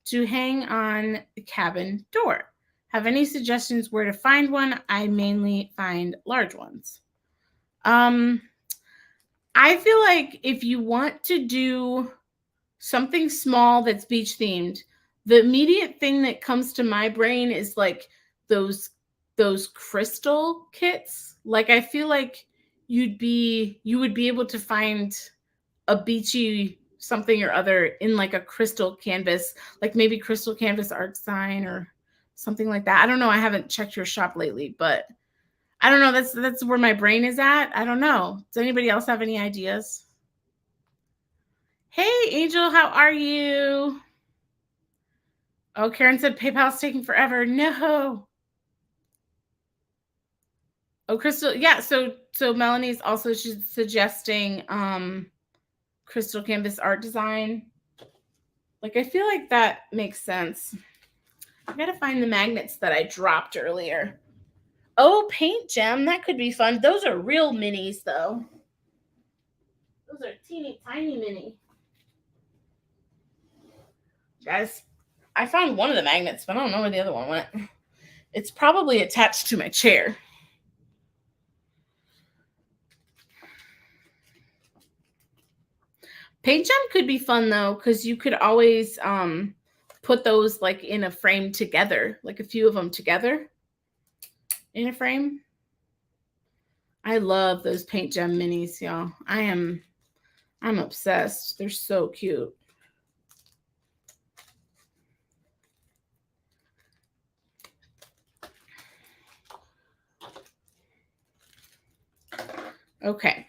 S1: to hang on the cabin door. Have any suggestions where to find one? I mainly find large ones. I feel like if you want to do something small that's beach themed, the immediate thing that comes to my brain is like those crystal kits. Like I feel like you would be able to find a beachy something or other in like a crystal canvas, like maybe crystal canvas art sign or something like that. I don't know. I haven't checked your shop lately, but I don't know. That's where my brain is at. I don't know. Does anybody else have any ideas? Hey, Angel, how are you? Oh, Karen said PayPal's taking forever. No. Oh, Crystal. Yeah. So Melanie's also suggesting crystal canvas art design. Like, I feel like that makes sense. I gotta find the magnets that I dropped earlier. Oh, paint gem. That could be fun. Those are real minis, though. Those are teeny tiny mini. Guys, I found one of the magnets, but I don't know where the other one went. It's probably attached to my chair. Paint gem could be fun, though, because you could always put those like in a frame together, like a few of them together in a frame. I love those paint gem minis, y'all. I'm obsessed. They're so cute. Okay.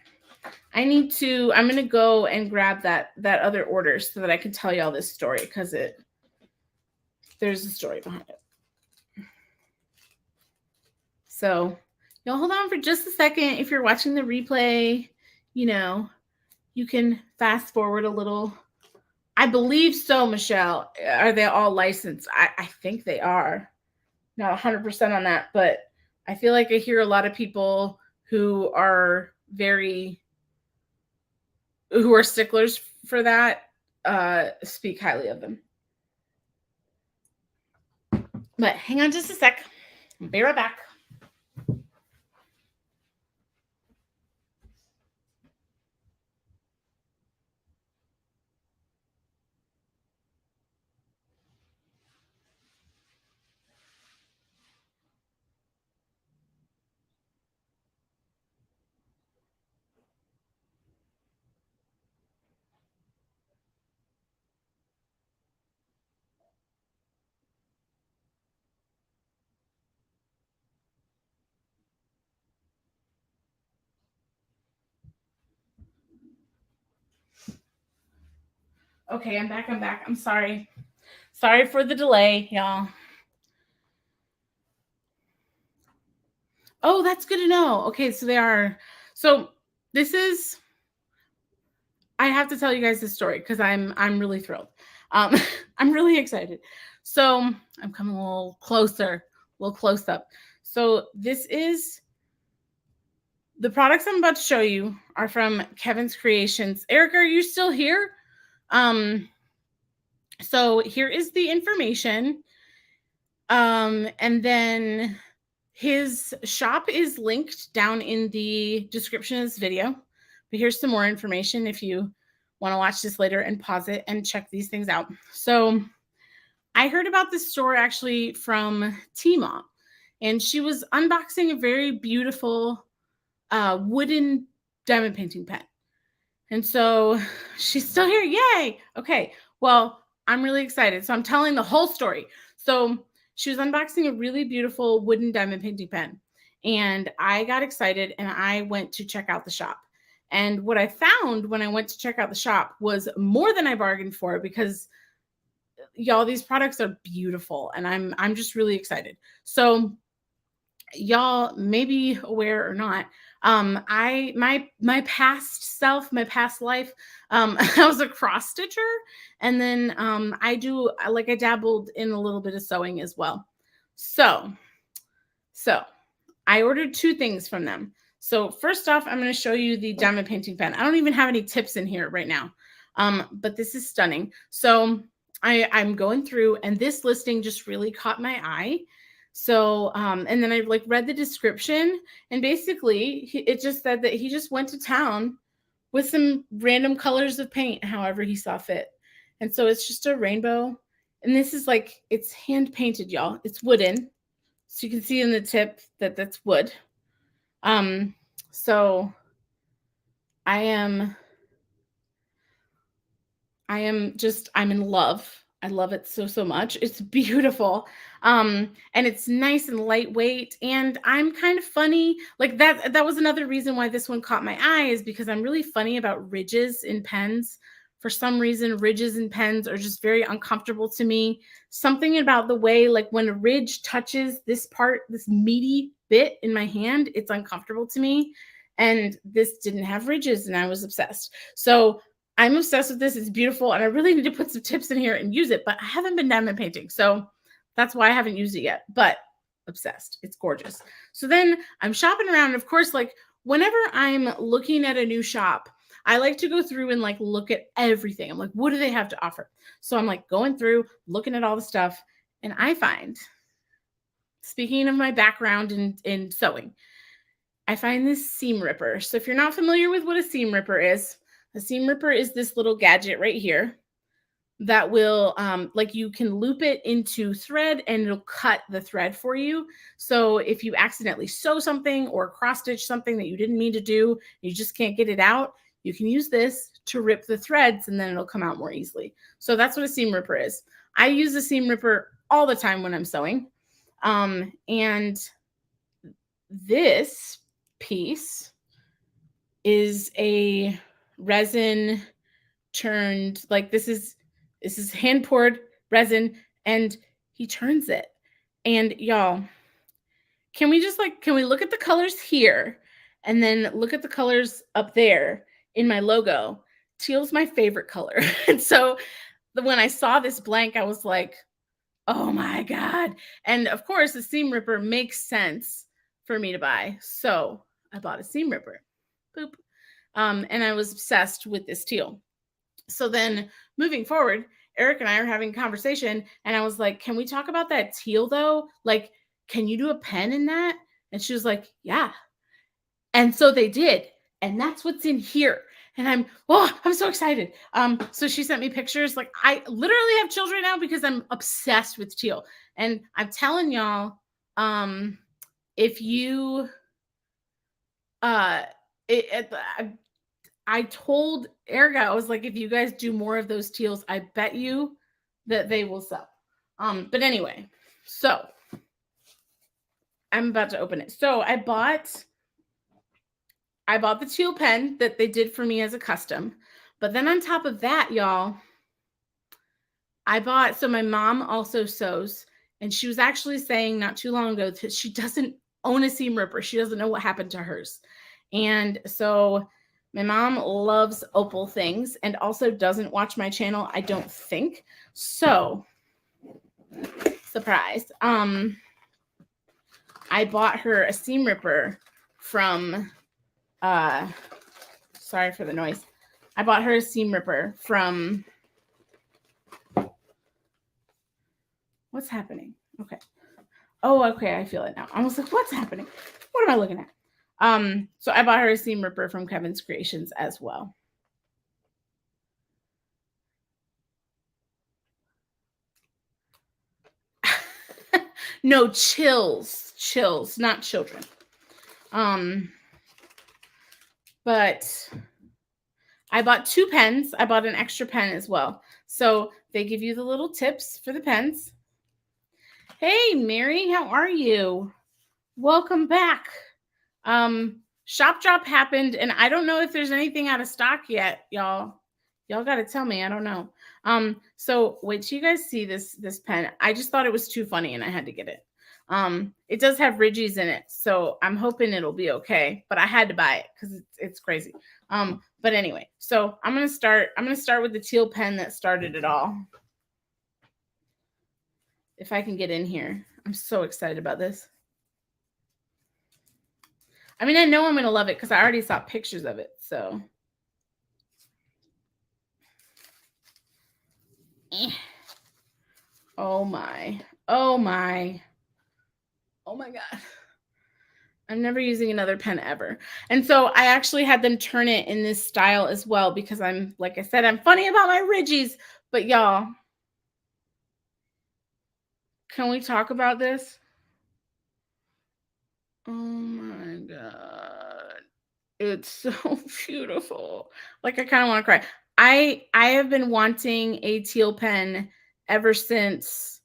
S1: I'm going to go and grab that other order so that I can tell y'all this story, because there's a story behind it. So y'all hold on for just a second. If you're watching the replay, you know, you can fast forward a little. I believe so, Michelle. Are they all licensed? I think they are. Not 100% on that, but I feel like I hear a lot of people who are sticklers for that speak highly of them. But hang on just a sec. I'll be right back. Okay, I'm back. I'm sorry. Sorry for the delay, y'all. Oh, that's good to know. Okay, so they are. So this is. I have to tell you guys this story because I'm really thrilled. I'm really excited. So I'm coming a little closer, a little close up. So this is the products I'm about to show you are from Kevin's Kreations. Erica, are you still here? So here is the information. And then his shop is linked down in the description of this video. But here's some more information if you want to watch this later and pause it and check these things out. So I heard about this store actually from T-Mom, and she was unboxing a very beautiful wooden diamond painting pen. And so she's still here. Yay. Okay. Well, I'm really excited. So I'm telling the whole story. So she was unboxing a really beautiful wooden diamond painting pen. And I got excited and I went to check out the shop. And what I found when I went to check out the shop was more than I bargained for, because y'all, these products are beautiful and I'm just really excited. So y'all may be aware or not, my past self, my past life, I was a cross stitcher, and then I dabbled in a little bit of sewing as well. So I ordered 2 things from them. So first off, I'm going to show you the diamond painting pen. I don't even have any tips in here right now, but this is stunning. So I'm going through, and this listing just really caught my eye. So, and then I read the description, and basically it just said that he just went to town with some random colors of paint, however he saw fit. And so it's just a rainbow. And this is it's hand painted, y'all. It's wooden. So you can see in the tip that that's wood. So I'm in love. I love it so much. It's beautiful. And it's nice and lightweight, and I'm kind of funny. That was another reason why this one caught my eye, is because I'm really funny about ridges in pens. For some reason, ridges in pens are just very uncomfortable to me. Something about the way, when a ridge touches this part, this meaty bit in my hand, it's uncomfortable to me. And this didn't have ridges, and I was obsessed. So I'm obsessed with this. It's beautiful, and I really need to put some tips in here and use it, but I haven't been diamond painting, so that's why I haven't used it yet, but obsessed. It's gorgeous. So then I'm shopping around, and of course, whenever I'm looking at a new shop, I like to go through and look at everything. I'm like, what do they have to offer? So I'm going through, looking at all the stuff, and I find, speaking of my background in sewing, I find this seam ripper. So if you're not familiar with what a seam ripper is, a seam ripper is this little gadget right here that will like you can loop it into thread and it'll cut the thread for you. So if you accidentally sew something or cross stitch something that you didn't mean to do, you just can't get it out, you can use this to rip the threads and then it'll come out more easily. So that's what a seam ripper is. I use a seam ripper all the time when I'm sewing. And this piece is a resin turned, like this is hand poured resin and he turns it. And y'all, can we look at the colors here and then look at the colors up there in my logo? Teal's my favorite color. And so when I saw this blank, I was like, oh my God. And of course, the seam ripper makes sense for me to buy. So I bought a seam ripper. Boop. And I was obsessed with this teal. So then moving forward, Eric and I are having a conversation and I was like, can we talk about that teal though? Like, can you do a pen in that? And she was like, yeah. And so they did. And that's what's in here. And I'm so excited. So she sent me pictures. Like I literally have chills right now because I'm obsessed with teal. And I'm telling y'all, if you, I told Erica, I was like, if you guys do more of those teals, I bet you that they will sell. But anyway, so I'm about to open it. So I bought the teal pen that they did for me as a custom. But then on top of that, y'all, so my mom also sews, and she was actually saying not too long ago that she doesn't own a seam ripper. She doesn't know what happened to hers. And so my mom loves opal things and also doesn't watch my channel, I don't think. So, surprise. I bought her a seam ripper from, sorry for the noise. I bought her a seam ripper from, what's happening? Okay. Oh, okay, I feel it now. I was like, what's happening? What am I looking at? So I bought her a seam ripper from Kevin's Kreations as well. No, chills, not children. But I bought 2 pens. I bought an extra pen as well. So they give you the little tips for the pens. Hey, Mary, how are you? Welcome back. Shop drop happened, and I don't know if there's anything out of stock yet, y'all. Y'all got to tell me. I don't know. So wait till you guys see this pen. I just thought it was too funny, and I had to get it. It does have ridges in it, so I'm hoping it'll be okay. But I had to buy it because it's crazy. But anyway, so I'm gonna start with the teal pen that started it all. If I can get in here, I'm so excited about this. I mean, I know I'm going to love it because I already saw pictures of it. So, oh my God. I'm never using another pen ever. And so I actually had them turn it in this style as well because I'm, like I said, I'm funny about my ridges. But y'all, can we talk about this? Oh my God. It's so beautiful. Like I kind of want to cry. I have been wanting a teal pen ever since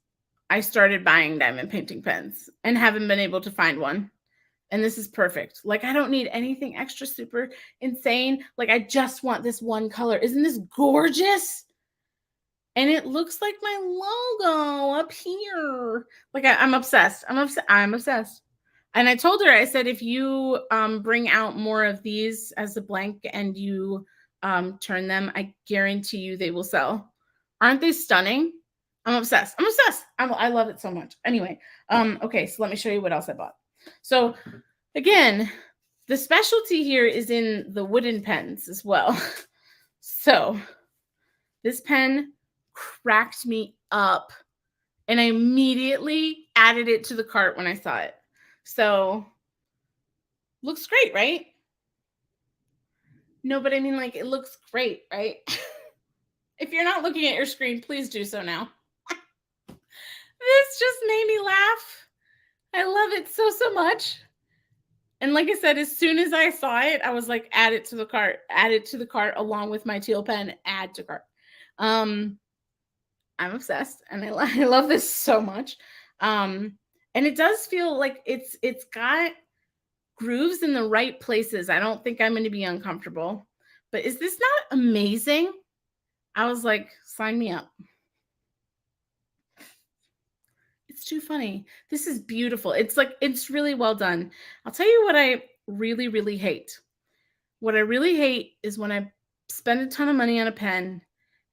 S1: I started buying diamond painting pens and haven't been able to find one. And this is perfect. Like I don't need anything extra super insane. Like I just want this one color. Isn't this gorgeous? And it looks like my logo up here. Like I'm obsessed. I'm obsessed. And I told her, I said, if you bring out more of these as a blank and you turn them, I guarantee you they will sell. Aren't they stunning? I'm obsessed. I love it so much. Anyway, okay, so let me show you what else I bought. So again, the specialty here is in the wooden pens as well. So this pen cracked me up and I immediately added it to the cart when I saw it. So looks great, right? No, but I mean, like, it looks great, right? If you're not looking at your screen, please do so now. This just made me laugh. I love it so, so much. And like I said, as soon as I saw it, I was like, add it to the cart along with my teal pen, add to cart. I'm obsessed and I love this so much. And it does feel like it's got grooves in the right places. I don't think I'm going to be uncomfortable. But is this not amazing? I was like, sign me up. It's too funny. This is beautiful. It's really well done. I'll tell you what I really, really hate. What I really hate is when I spend a ton of money on a pen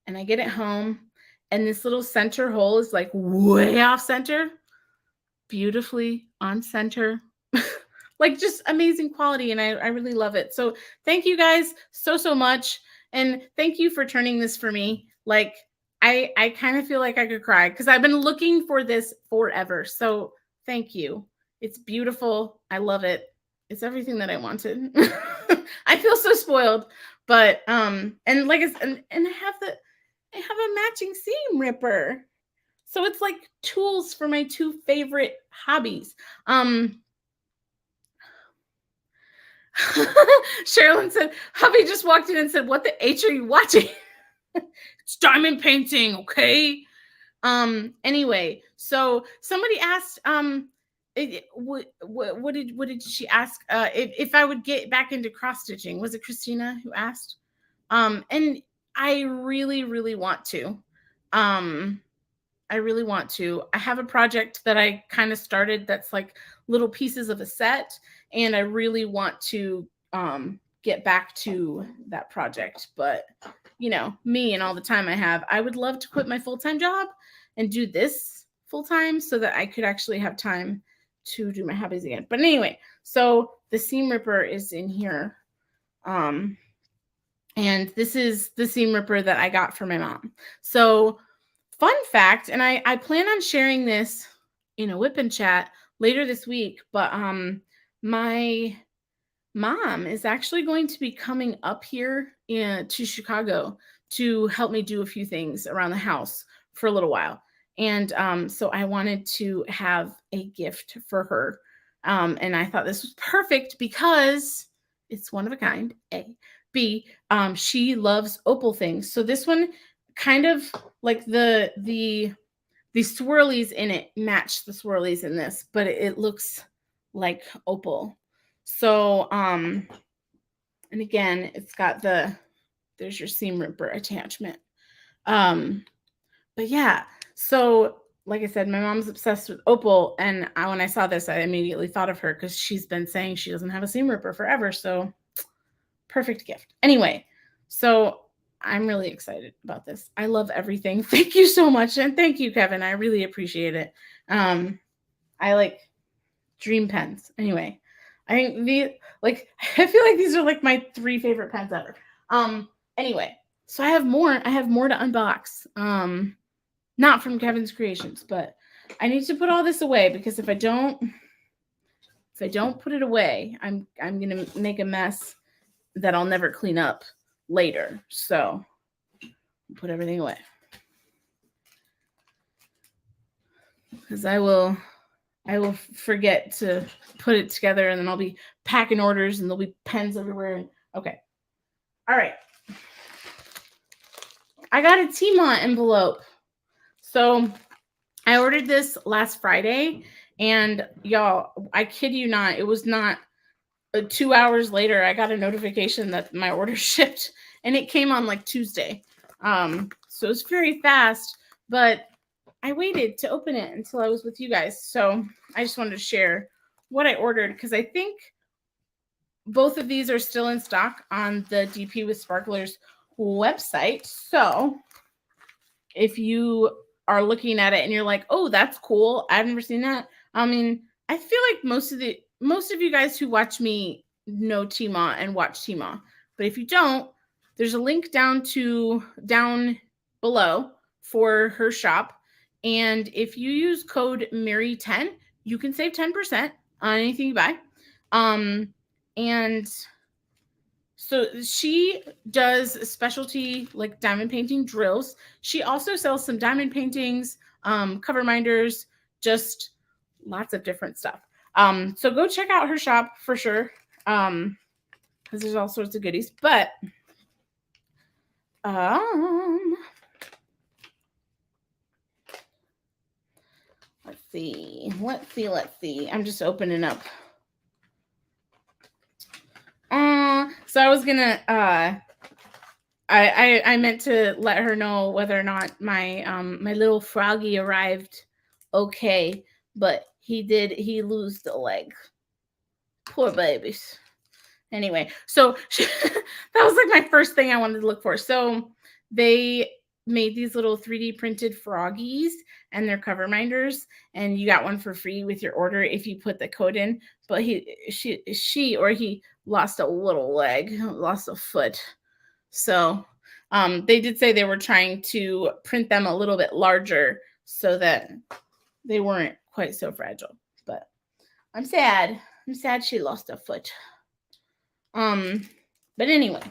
S1: and I get it home and this little center hole is like way off center, beautifully on center. Like just amazing quality. And I really love it. So thank you guys so, so much. And thank you for turning this for me. Like I kind of feel like I could cry because I've been looking for this forever. So thank you. It's beautiful. I love it. It's everything that I wanted. I feel so spoiled, but and like and I have a matching seam ripper. So it's like tools for my two favorite hobbies. Sherilyn said, hubby just walked in and said, what the H are you watching? It's diamond painting, okay? Anyway, so somebody asked, what did she ask? If I would get back into cross stitching. Was it Christina who asked? And I really, really want to. I really want to. I have a project that I kind of started that's like little pieces of a set, and I really want to get back to that project. But, you know, me and all the time I have, I would love to quit my full-time job and do this full-time so that I could actually have time to do my hobbies again. But anyway, so the seam ripper is in here. And this is the seam ripper that I got for my mom. So fun fact, and I plan on sharing this in a whip and chat later this week, but my mom is actually going to be coming up here to Chicago to help me do a few things around the house for a little while. And so I wanted to have a gift for her. And I thought this was perfect because it's one of a kind, A. B, she loves opal things. So this one kind of like the swirlies in it match the swirlies in this, but it looks like opal. So and again, it's got there's your seam ripper attachment. But yeah, so like I said, my mom's obsessed with opal, and when I saw this, I immediately thought of her because she's been saying she doesn't have a seam ripper forever. So perfect gift. Anyway, so I'm really excited about this. I love everything. Thank you so much. And thank you, Kevin. I really appreciate it. I like dream pens. Anyway, I think I feel like these are like my 3 favorite pens ever. Anyway, so I have more to unbox. Not from Kevin's Creations, but I need to put all this away because if I don't put it away, I'm going to make a mess that I'll never clean up later. So put everything away because I will forget to put it together, and then I'll be packing orders and there'll be pens everywhere. Okay. All right. I got a Tmont envelope. So I ordered this last Friday, and y'all, I kid you not, it was not 2 hours later, I got a notification that my order shipped, and it came on like Tuesday. So it's very fast, but I waited to open it until I was with you guys. So I just wanted to share what I ordered because I think both of these are still in stock on the DP with Sparklers website. So if you are looking at it and you're like, oh, that's cool, I've never seen that. I mean, I feel like most of you guys who watch me know Tmont and watch Tmont. But if you don't, there's a link down below for her shop. And if you use code Merry10, you can save 10% on anything you buy. And So she does specialty like diamond painting drills. She also sells some diamond paintings, cover minders, just lots of different stuff. So go check out her shop for sure. Because there's all sorts of goodies. But let's see. I'm just opening up. So I was gonna I meant to let her know whether or not my my little froggy arrived okay, but he lose the leg. Poor babies. Anyway, so that was like my first thing I wanted to look for. So they made these little 3D printed froggies and they're cover minders, and you got one for free with your order if you put the code in. But he lost a little leg, lost a foot. So they did say they were trying to print them a little bit larger so that they weren't quite so fragile. But I'm sad. I'm sad she lost a foot. But anyway,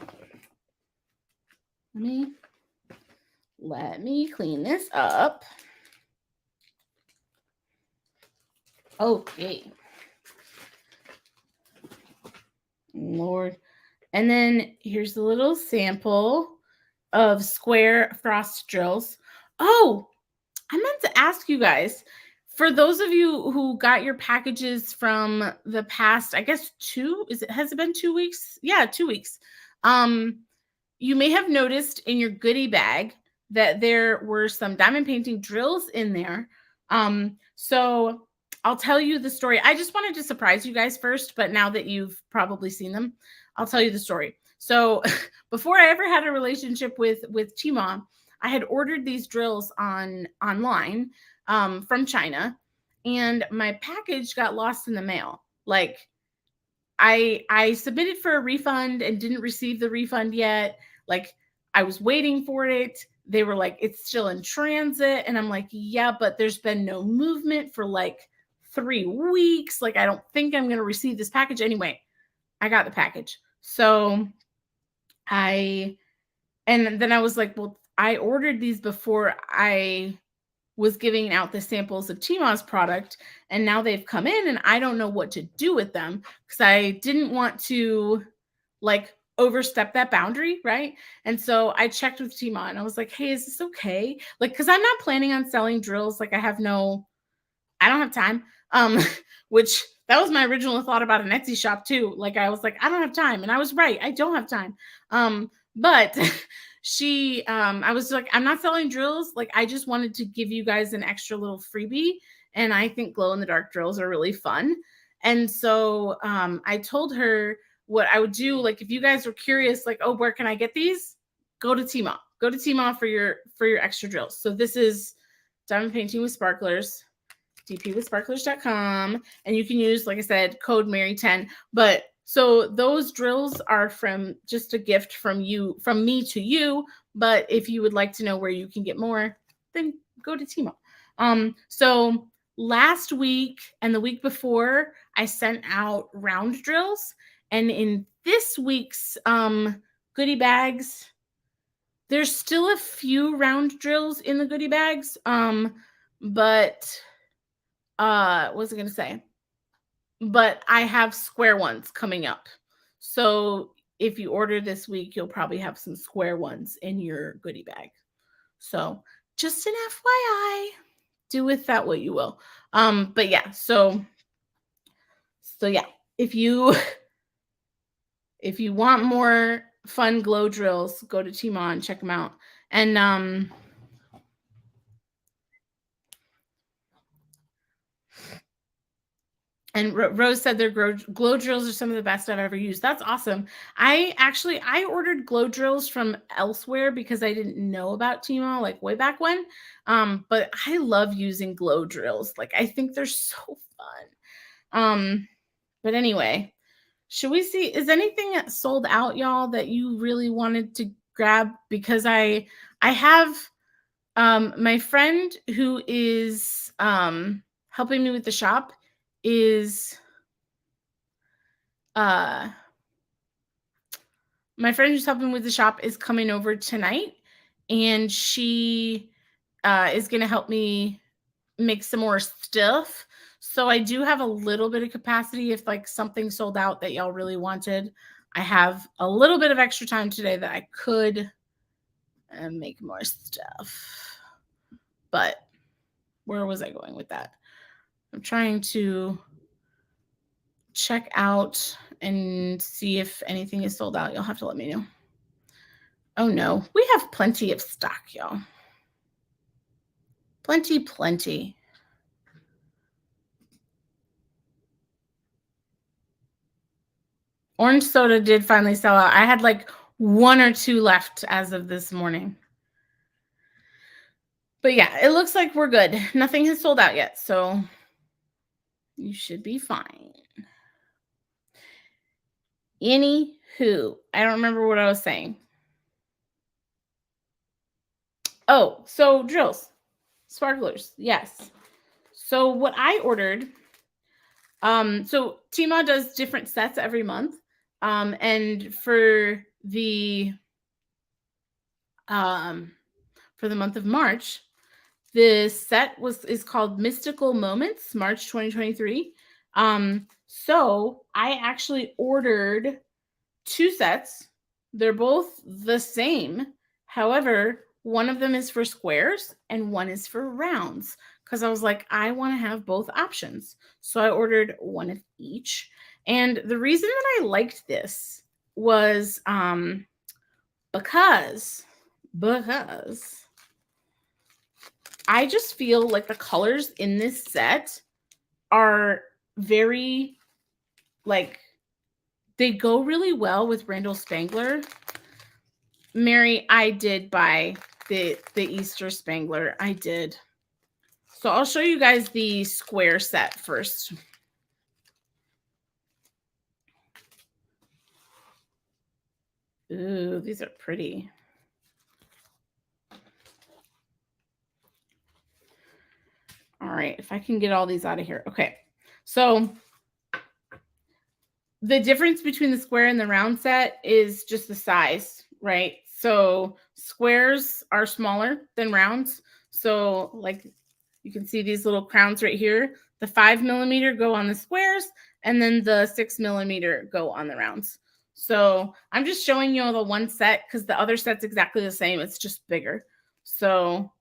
S1: let me clean this up. Okay. Lord. And then here's the little sample of square frost drills. Oh, I meant to ask you guys, for those of you who got your packages from the past, I guess has it been 2 weeks? Yeah, 2 weeks. You may have noticed in your goodie bag that there were some diamond painting drills in there. So I'll tell you the story. I just wanted to surprise you guys first, but now that you've probably seen them, I'll tell you the story. So before I ever had a relationship with Tmall, I had ordered these drills online from China, and my package got lost in the mail. Like I submitted for a refund and didn't receive the refund yet. Like I was waiting for it. They were like, it's still in transit. And I'm like, yeah, but there's been no movement for like 3 weeks. Like, I don't think I'm going to receive this package. Anyway, I got the package. So and then I was like, well, I ordered these before I was giving out the samples of Tmall's product, and now they've come in and I don't know what to do with them because I didn't want to like overstep that boundary, right? And so I checked with Tmall and I was like, hey, is this okay? Like, because I'm not planning on selling drills. Like I don't have time. Which that was my original thought about an Etsy shop too. Like I was like, I don't have time. And I was right. I don't have time. But I was like, I'm not selling drills. Like I just wanted to give you guys an extra little freebie. And I think glow in the dark drills are really fun. And so I told her what I would do. Like if you guys were curious, like, oh, where can I get these? Go to Tmall. Go to Tmall for your extra drills. So this is Diamond Painting with Sparklers, dpwithsparklers.com, and you can use, like I said, code Mary10. But so those drills are from just a gift from me to you. But if you would like to know where you can get more, then go to Tmall. So last week and the week before, I sent out round drills, and in this week's goodie bags, there's still a few round drills in the goodie bags. But what was I going to say? But I have square ones coming up. So if you order this week, you'll probably have some square ones in your goodie bag. So just an FYI, do with that what you will. But yeah, so yeah, if you want more fun glow drills, go to Tmall and check them out. And Rose said their glow drills are some of the best I've ever used. That's awesome. I ordered glow drills from elsewhere because I didn't know about Tmall like way back when. But I love using glow drills. Like I think they're so fun. But anyway, should we see, is anything sold out, y'all, that you really wanted to grab? Because I have my friend who is helping me with the shop is my friend who's helping with the shop is coming over tonight, and she is going to help me make some more stuff. So I do have a little bit of capacity if like something sold out that y'all really wanted. I have a little bit of extra time today that I could make more stuff. But where was I going with that? I'm trying to check out and see if anything is sold out. You'll have to let me know. Oh no, we have plenty of stock, y'all. Plenty. Orange soda did finally sell out. I had like 1 or 2 left as of this morning. But yeah, it looks like we're good. Nothing has sold out yet, so you should be fine. Anywho, I don't remember what I was saying. Oh, so drills, sparklers, yes. So what I ordered, so Tima does different sets every month, and for the month of March, the set is called Mystical Moments, March 2023. So I actually ordered 2 sets. They're both the same. However, one of them is for squares and one is for rounds, because I was like, I want to have both options. So I ordered one of each. And the reason that I liked this was because I just feel like the colors in this set are very, like, they go really well with Randall Spangler. Mary, I did buy the Easter Spangler. I did. So I'll show you guys the square set first. Ooh, these are pretty. All right, if I can get all these out of here. Okay, so the difference between the square and the round set is just the size, right? So squares are smaller than rounds. So like you can see these little crowns right here. The 5mm go on the squares, and then the 6mm go on the rounds. So I'm just showing you the one set because the other set's exactly the same. It's just bigger. So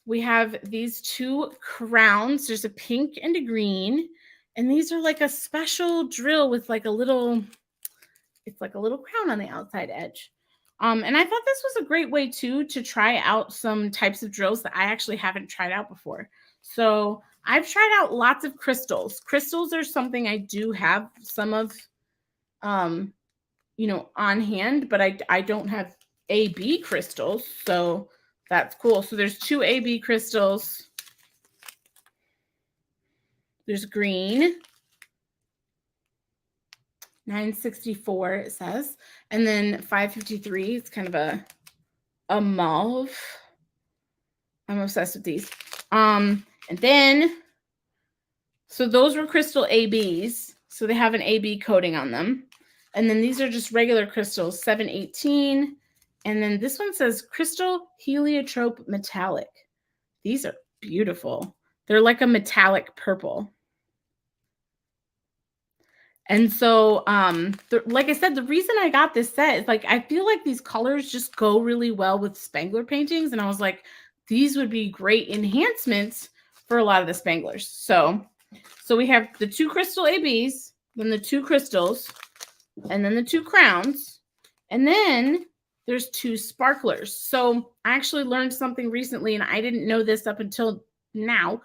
S1: we have these 2 crowns. There's a pink and a green. And these are like a special drill with like a little, it's like a little crown on the outside edge. And I thought this was a great way too to try out some types of drills that I actually haven't tried out before. So I've tried out lots of crystals. Crystals are something I do have some of, you know, on hand, but I don't have AB crystals. So that's cool. So there's 2 AB crystals. There's green, 964 it says, and then 553. It's kind of a mauve. I'm obsessed with these. And then, so those were crystal ABs. So they have an AB coating on them. And then these are just regular crystals, 718. And then this one says crystal heliotrope metallic. These are beautiful. They're like a metallic purple. And so, like I said, the reason I got this set is like, I feel like these colors just go really well with Spangler paintings. And I was like, these would be great enhancements for a lot of the Spanglers. So we have the 2 crystal ABs, then the 2 crystals, and then the 2 crowns. And then there's 2 sparklers. So I actually learned something recently, and I didn't know this up until now,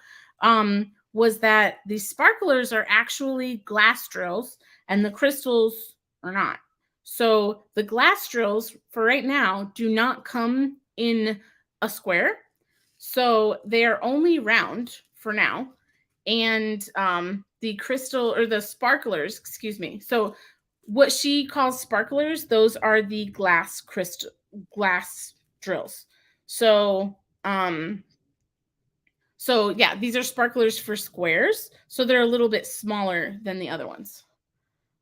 S1: was that the sparklers are actually glass drills and the crystals are not. So the glass drills for right now do not come in a square. So they are only round for now. And the crystal, or the sparklers, excuse me. So what she calls sparklers, those are the glass drills. So yeah, these are sparklers for squares. So they're a little bit smaller than the other ones.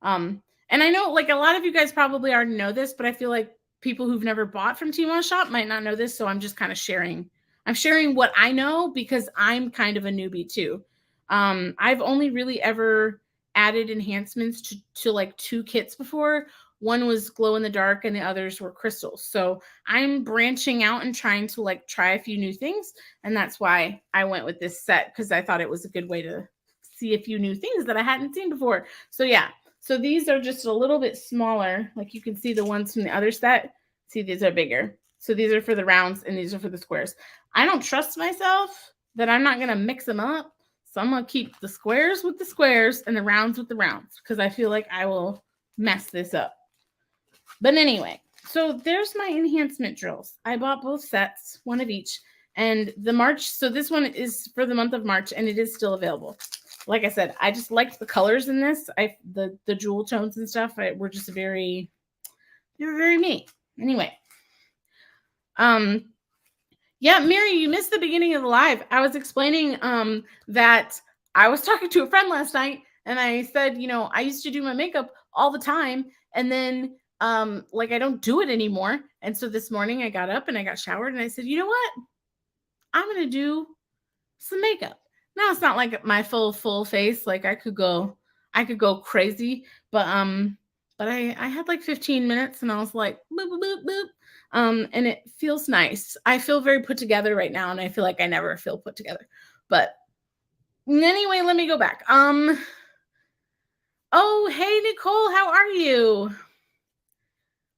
S1: And And I know like a lot of you guys probably already know this, but I feel like people who've never bought from Tmall Shop might not know this. So I'm just kind of sharing. I'm sharing what I know because I'm kind of a newbie too. I've only really ever added enhancements to like 2 kits before. One was glow in the dark and the others were crystals. So I'm branching out and trying to like try a few new things. And that's why I went with this set, because I thought it was a good way to see a few new things that I hadn't seen before. So yeah, so these are just a little bit smaller. Like you can see the ones from the other set. See, these are bigger. So these are for the rounds and these are for the squares. I don't trust myself that I'm not going to mix them up. So I'm going to keep the squares with the squares and the rounds with the rounds, because I feel like I will mess this up. But anyway, so there's my enhancement drills. I bought both sets, one of each. And the March, so this one is for the month of March, and it is still available. Like I said, I just liked the colors in this. The jewel tones and stuff were just they were very me. Anyway. Yeah, Mary, you missed the beginning of the live. I was explaining that I was talking to a friend last night, and I said, you know, I used to do my makeup all the time, and then like I don't do it anymore. And so this morning I got up and I got showered and I said, you know what? I'm going to do some makeup. Now it's not like my full face. Like I could go crazy, but I had like 15 minutes and I was like, boop, boop, boop, boop. And it feels nice. I feel very put together right now, and I feel like I never feel put together. But anyway, let me go back. Oh, hey Nicole, how are you?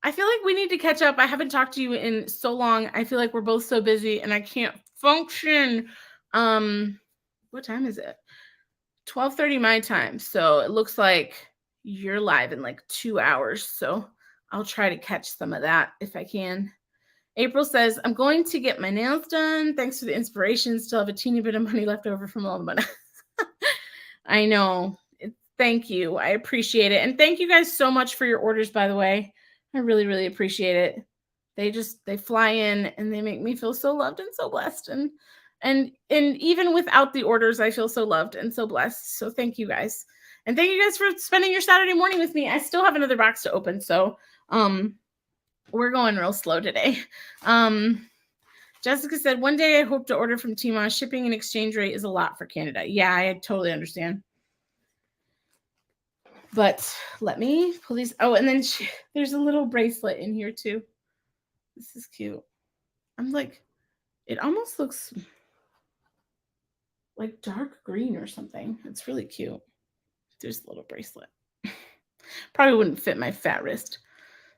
S1: I feel like we need to catch up. I haven't talked to you in so long. I feel like we're both so busy and I can't function. What time is it? 12:30 my time. So it looks like you're live in like 2 hours. So I'll try to catch some of that if I can. April says, I'm going to get my nails done. Thanks for the inspiration. Still have a teeny bit of money left over from all the money. I know. Thank you. I appreciate it. And thank you guys so much for your orders, by the way. I really, really appreciate it. They fly in and they make me feel so loved and so blessed. And even without the orders, I feel so loved and so blessed. So thank you guys. And thank you guys for spending your Saturday morning with me. I still have another box to open. So we're going real slow today. Jessica said, one day I hope to order from Tmall. Shipping and exchange rate is a lot for Canada. Yeah, I totally understand. But let me pull these. Oh, and then there's a little bracelet in here too. This is cute. I'm like, it almost looks like dark green or something. It's really cute. There's a little bracelet. Probably wouldn't fit my fat wrist.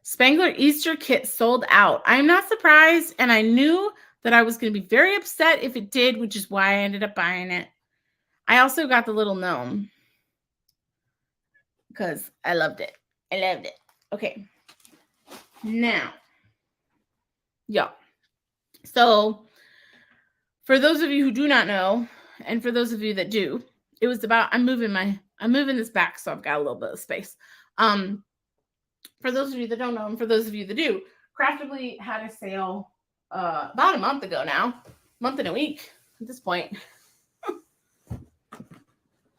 S1: Spangler Easter kit sold out. I'm not surprised, and I knew that I was going to be very upset if it did, which is why I ended up buying it. I also got the little gnome because I loved it. I loved it. Okay. Now, yeah. So for those of you who do not know, and for those of you that do, it was about, I'm moving this back, so I've got a little bit of space. For those of you that don't know, and for those of you that do, Craftably had a sale about a month ago now, month and a week at this point.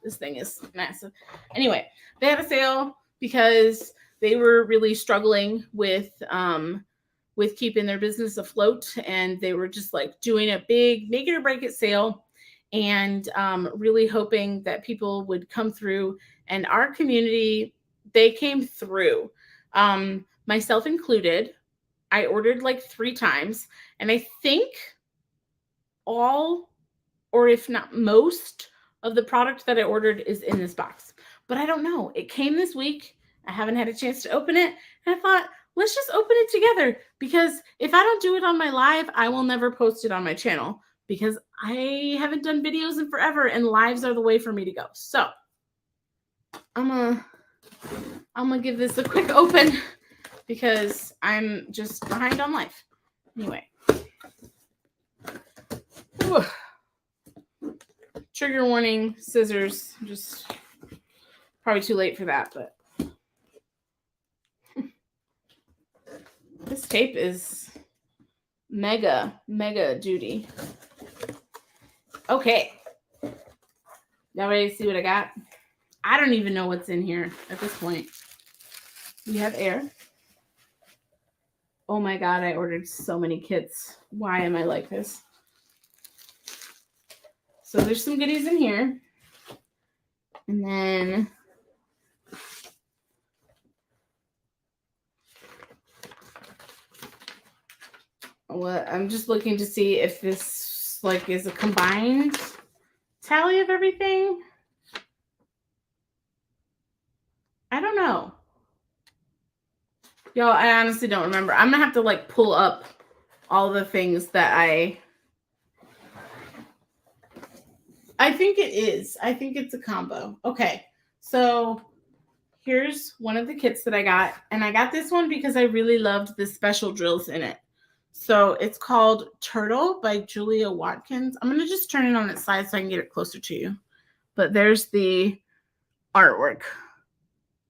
S1: This thing is massive. Anyway, they had a sale because they were really struggling with keeping their business afloat, and they were just like doing a big make it or break it sale, and really hoping that people would come through. And our community, they came through, myself included. I ordered like 3 times, and I think all, or if not most, of the product that I ordered is in this box. But I don't know. It came this week. I haven't had a chance to open it. And I thought, let's just open it together, because if I don't do it on my live, I will never post it on my channel, because I haven't done videos in forever, and lives are the way for me to go. So I'm gonna give this a quick open because I'm just behind on life. Anyway. Ooh. Trigger warning, scissors. Just probably too late for that, but this tape is mega duty. Okay. Y'all ready to see what I got? I don't even know what's in here at this point. We have air. Oh my God, I ordered so many kits. Why am I like this? So there's some goodies in here. And then I'm just looking to see if this like is a combined tally of everything. I don't know. Y'all, I honestly don't remember. I'm gonna have to like pull up all the things that I think it is. I think it's a combo. Okay, so here's one of the kits that I got. And I got this one because I really loved the special drills in it. So it's called Turtle by Julia Watkins. I'm going to just turn it on its side so I can get it closer to you. But there's the artwork.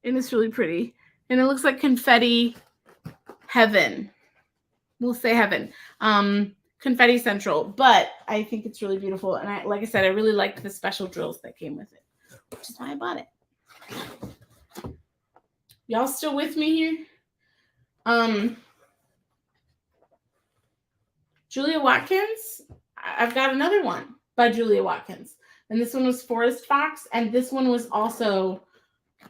S1: And it's really pretty. And it looks like confetti heaven. We'll say heaven. Confetti Central. But I think it's really beautiful. And like I said, I really liked the special drills that came with it, which is why I bought it. Y'all still with me here? Julia Watkins. I've got another one by Julia Watkins. And this one was Forest Fox. And this one was also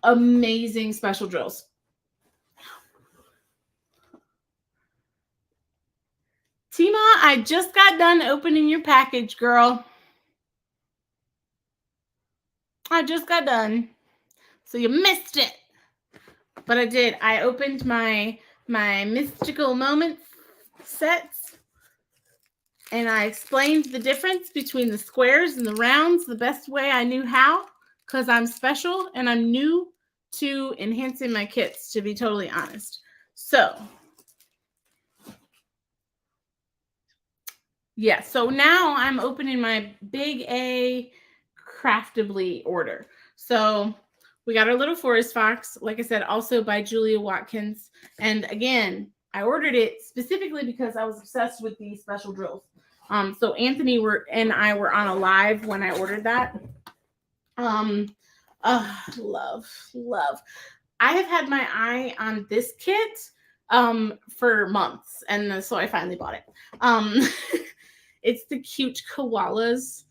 S1: amazing special drills. Tima, I just got done opening your package, girl. I just got done. So you missed it. But I did. I opened my mystical moments sets. And I explained the difference between the squares and the rounds the best way I knew how. Because I'm special and I'm new to enhancing my kits, to be totally honest. So yeah, so now I'm opening my big A Craftably order. So we got our little Forest Fox, like I said, also by Julia Watkins. And again, I ordered it specifically because I was obsessed with these special drills. So Anthony and I were on a live when I ordered that. Love. I have had my eye on this kit for months, and so I finally bought it. It's the cute koalas,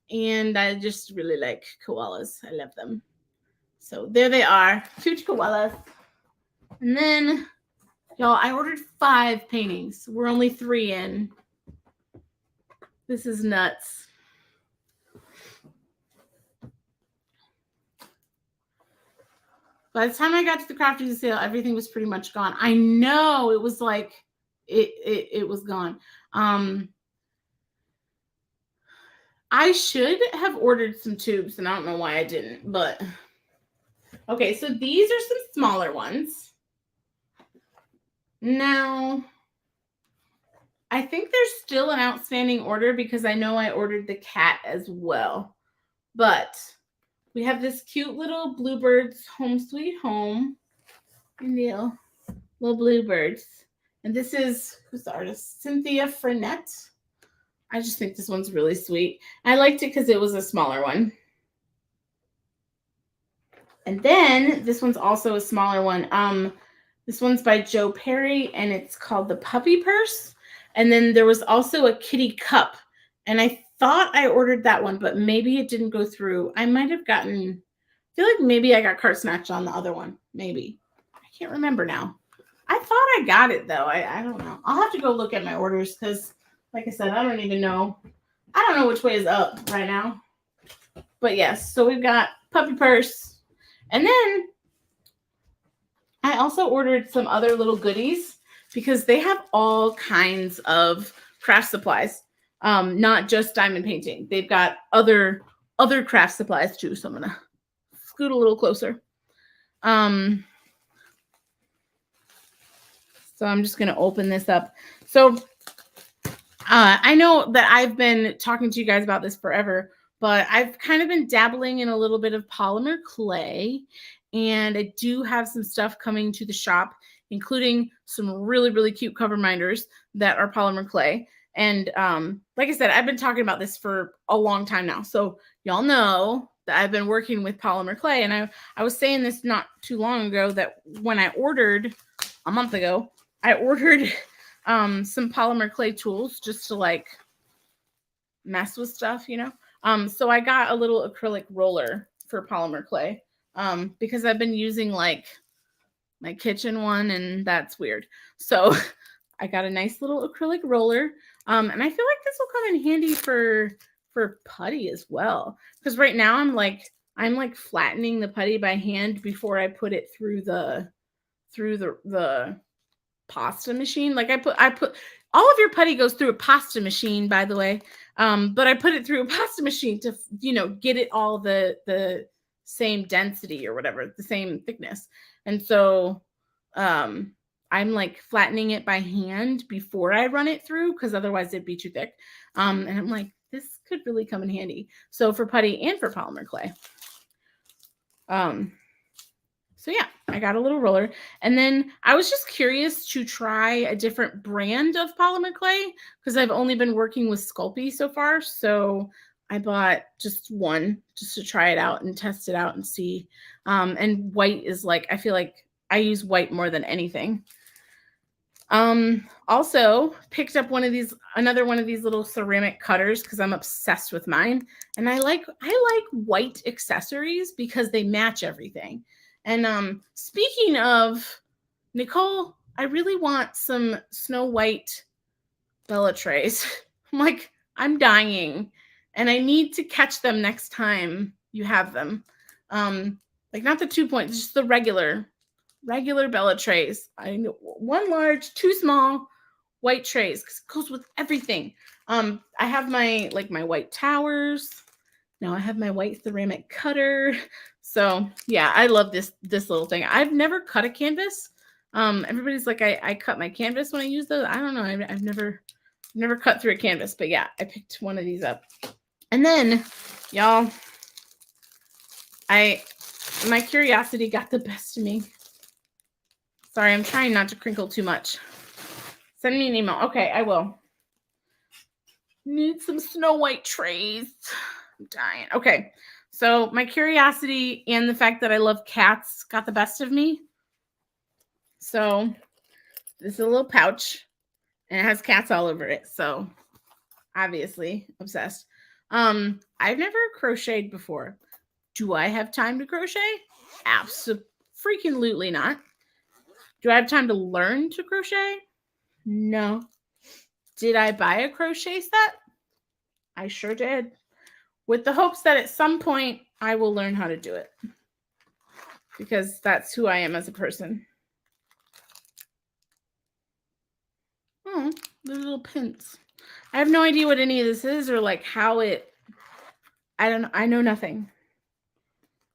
S1: and I just really like koalas. I love them. So there they are, cute koalas. And then, y'all, I ordered 5 paintings. We're only 3 in. This is nuts. By the time I got to the Crafty sale, everything was pretty much gone. I know, it was like it was gone. I should have ordered some tubes, and I don't know why I didn't, but okay, so these are some smaller ones. Now, I think there's still an outstanding order because I know I ordered the cat as well. But we have this cute little Bluebirds Home Sweet Home. Little Bluebirds. And this is, who's the artist? Cynthia Frenette. I just think this one's really sweet. I liked it because it was a smaller one. And then this one's also a smaller one. This one's by Joe Perry, and it's called the Puppy Purse. And then there was also a kitty cup. And I thought I ordered that one, but maybe it didn't go through. I might have gotten, I feel like maybe I got cart snatched on the other one. Maybe. I can't remember now. I thought I got it, though. I don't know. I'll have to go look at my orders because, like I said, I don't even know. I don't know which way is up right now. But yes, so we've got Puppy Purse. And then I also ordered some other little goodies because they have all kinds of craft supplies, not just diamond painting. They've got other craft supplies too. So I'm going to scoot a little closer. So I'm just going to open this up. So I know that I've been talking to you guys about this forever, but I've kind of been dabbling in a little bit of polymer clay, and I do have some stuff coming to the shop, including some really, really cute cover minders that are polymer clay. And like I said, I've been talking about this for a long time now. So y'all know that I've been working with polymer clay. And I was saying this not too long ago that when I ordered a month ago, I ordered some polymer clay tools just to like mess with stuff, you know. So I got a little acrylic roller for polymer clay because I've been using like my kitchen one, and that's weird. So I got a nice little acrylic roller, and I feel like this will come in handy for putty as well, because right now I'm like flattening the putty by hand before I put it through the pasta machine. Like I put all of your putty goes through a pasta machine, by the way, but I put it through a pasta machine to, you know, get it all the same density or whatever, the same thickness. And so I'm like flattening it by hand before I run it through, because otherwise it'd be too thick. And I'm like, this could really come in handy. So for putty and for polymer clay. So yeah, I got a little roller. And then I was just curious to try a different brand of polymer clay because I've only been working with Sculpey so far. So I bought just one just to try it out and test it out and see. And white is like, I feel like I use white more than anything. Also picked up another one of these little ceramic cutters because I'm obsessed with mine. And I like white accessories because they match everything. And speaking of, Nicole, I really want some Snow White Bellatrays. I'm like, I'm dying and I need to catch them next time you have them. Like not the 2 point, just the regular Bellatrays. I know one large, two small white trays because it goes with everything. I have my white towers. Now I have my white ceramic cutter. So yeah, I love this little thing. I've never cut a canvas. Everybody's like, I cut my canvas when I use those. I don't know. I've never cut through a canvas, but yeah, I picked one of these up. And then y'all, my curiosity got the best of me. Sorry, I'm trying not to crinkle too much. Send me an email. Okay, I will. Need some Snow White trays. I'm dying. Okay, so my curiosity and the fact that I love cats got the best of me. So this is a little pouch, and it has cats all over it. So obviously obsessed. I've never crocheted before. Do I have time to crochet? Absolutely not. Do I have time to learn to crochet? No. Did I buy a crochet set? I sure did. With the hopes that at some point I will learn how to do it. Because that's who I am as a person. Oh, the little pins. I have no idea what any of this is or like how it, I know nothing.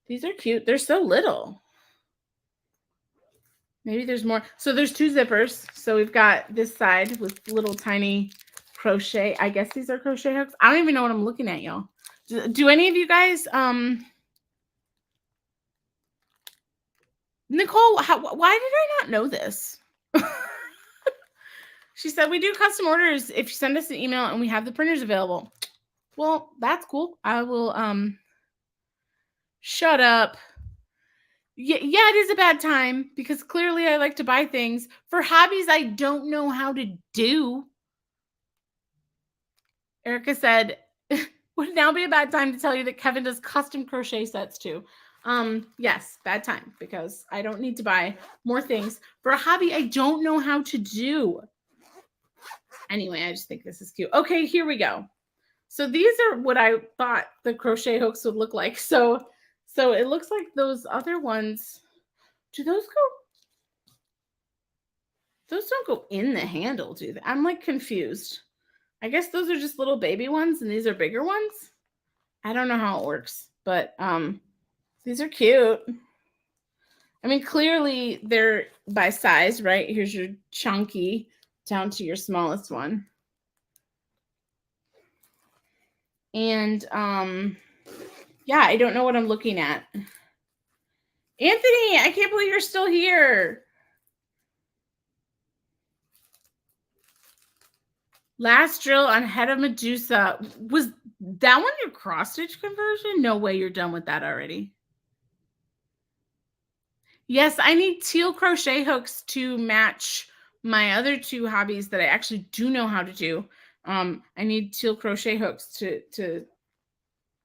S1: These are cute. They're so little. Maybe there's more. So there's two zippers. So we've got this side with little tiny crochet. I guess these are crochet hooks. I don't even know what I'm looking at, y'all. Do any of you guys, Nicole, why did I not know this? She said, we do custom orders if you send us an email and we have the printers available. Well, that's cool. I will, shut up. Yeah, it is a bad time because clearly I like to buy things for hobbies I don't know how to do. Erica said, would now be a bad time to tell you that Kevin does custom crochet sets too. Yes, bad time because I don't need to buy more things for a hobby I don't know how to do. Anyway, I just think this is cute. Okay, here we go. So these are what I thought the crochet hooks would look like. So it looks like those other ones. Do those go? Those don't go in the handle, do they? I'm like confused. I guess those are just little baby ones and these are bigger ones. I don't know how it works, but these are cute. I mean, clearly they're by size, right? Here's your chunky down to your smallest one. And yeah, I don't know what I'm looking at. Anthony, I can't believe you're still here. Last drill on Head of Medusa was That one, your cross stitch conversion? No way you're done with that already. Yes, I need teal crochet hooks to match my other two hobbies that I actually do know how to do. I need teal crochet hooks to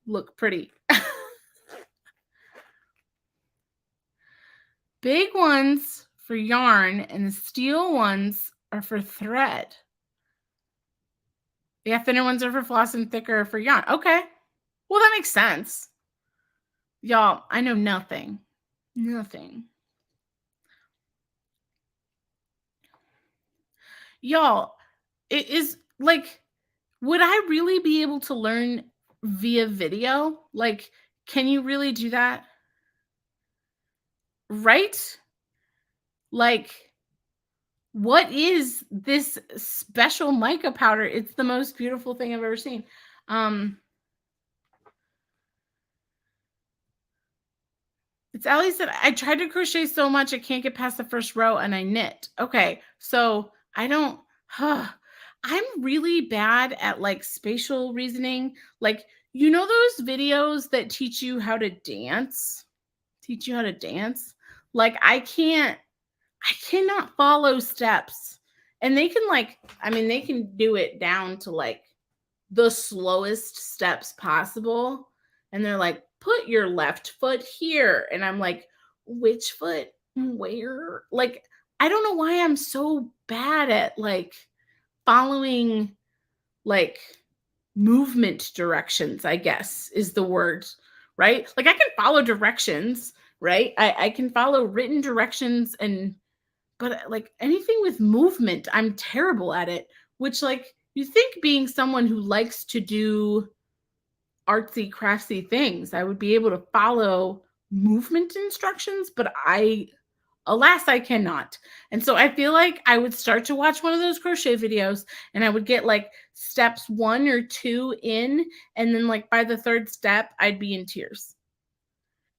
S1: look pretty. Big ones for yarn and the steel ones are for thread. Yeah, thinner ones are for floss and thicker for yarn. Okay. Well, that makes sense. Y'all, I know nothing. Nothing. Y'all, it is like, would I really be able to learn via video? Like, can you really do that? Right? Like, what is this special mica powder? It's the most beautiful thing I've ever seen. It's Allie said, I tried to crochet so much I can't get past the first row and I knit. Okay, so I don't, I'm really bad at like spatial reasoning. Like, you know, those videos that teach you how to dance? Teach you how to dance? Like, I cannot follow steps. And they can like, I mean, they can do it down to like the slowest steps possible. And they're like, put your left foot here. And I'm like, which foot? Where? Like, I don't know why I'm so bad at like following like movement directions, I guess is the word, right? Like I can follow directions, right? I can follow written directions but like anything with movement, I'm terrible at it, which like you think being someone who likes to do artsy craftsy things, I would be able to follow movement instructions, but alas, I cannot. And so I feel like I would start to watch one of those crochet videos and I would get like steps 1 or 2 in, and then like by the third step, I'd be in tears.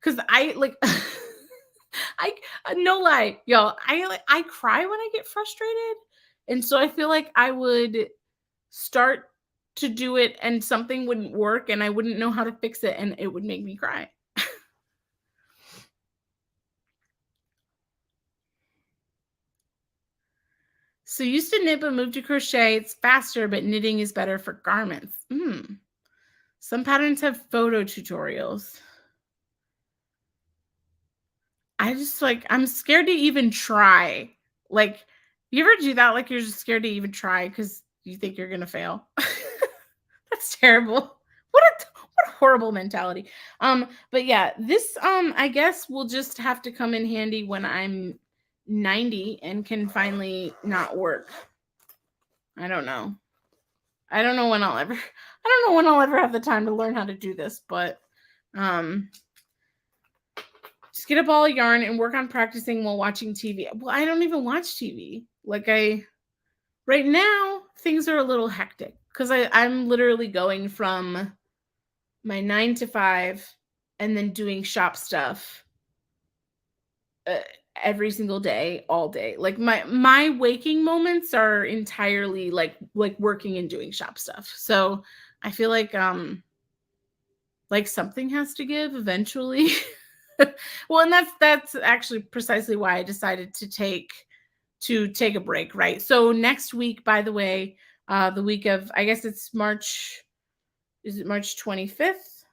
S1: Cause I like I no lie, y'all. I cry when I get frustrated. And so I feel like I would start to do it and something wouldn't work and I wouldn't know how to fix it and it would make me cry. So used to knit but moved to crochet. It's faster, but knitting is better for garments. Some patterns have photo tutorials. I just like, I'm scared to even try. Like, you ever do that? Like, you're just scared to even try because you think you're gonna fail. That's terrible. What a horrible mentality. But yeah, this I guess will just have to come in handy when I'm 90 and can finally not work. I don't know. I don't know when I'll ever have the time to learn how to do this, but just get a ball of yarn and work on practicing while watching TV. Well, I don't even watch TV. Like right now, things are a little hectic because I'm literally going from my 9 to 5 and then doing shop stuff every single day, all day. Like my waking moments are entirely like working and doing shop stuff. So I feel like something has to give eventually. Well, and that's actually precisely why I decided to take a break, right? So next week, by the way, the week of, I guess it's March, is it March 25th?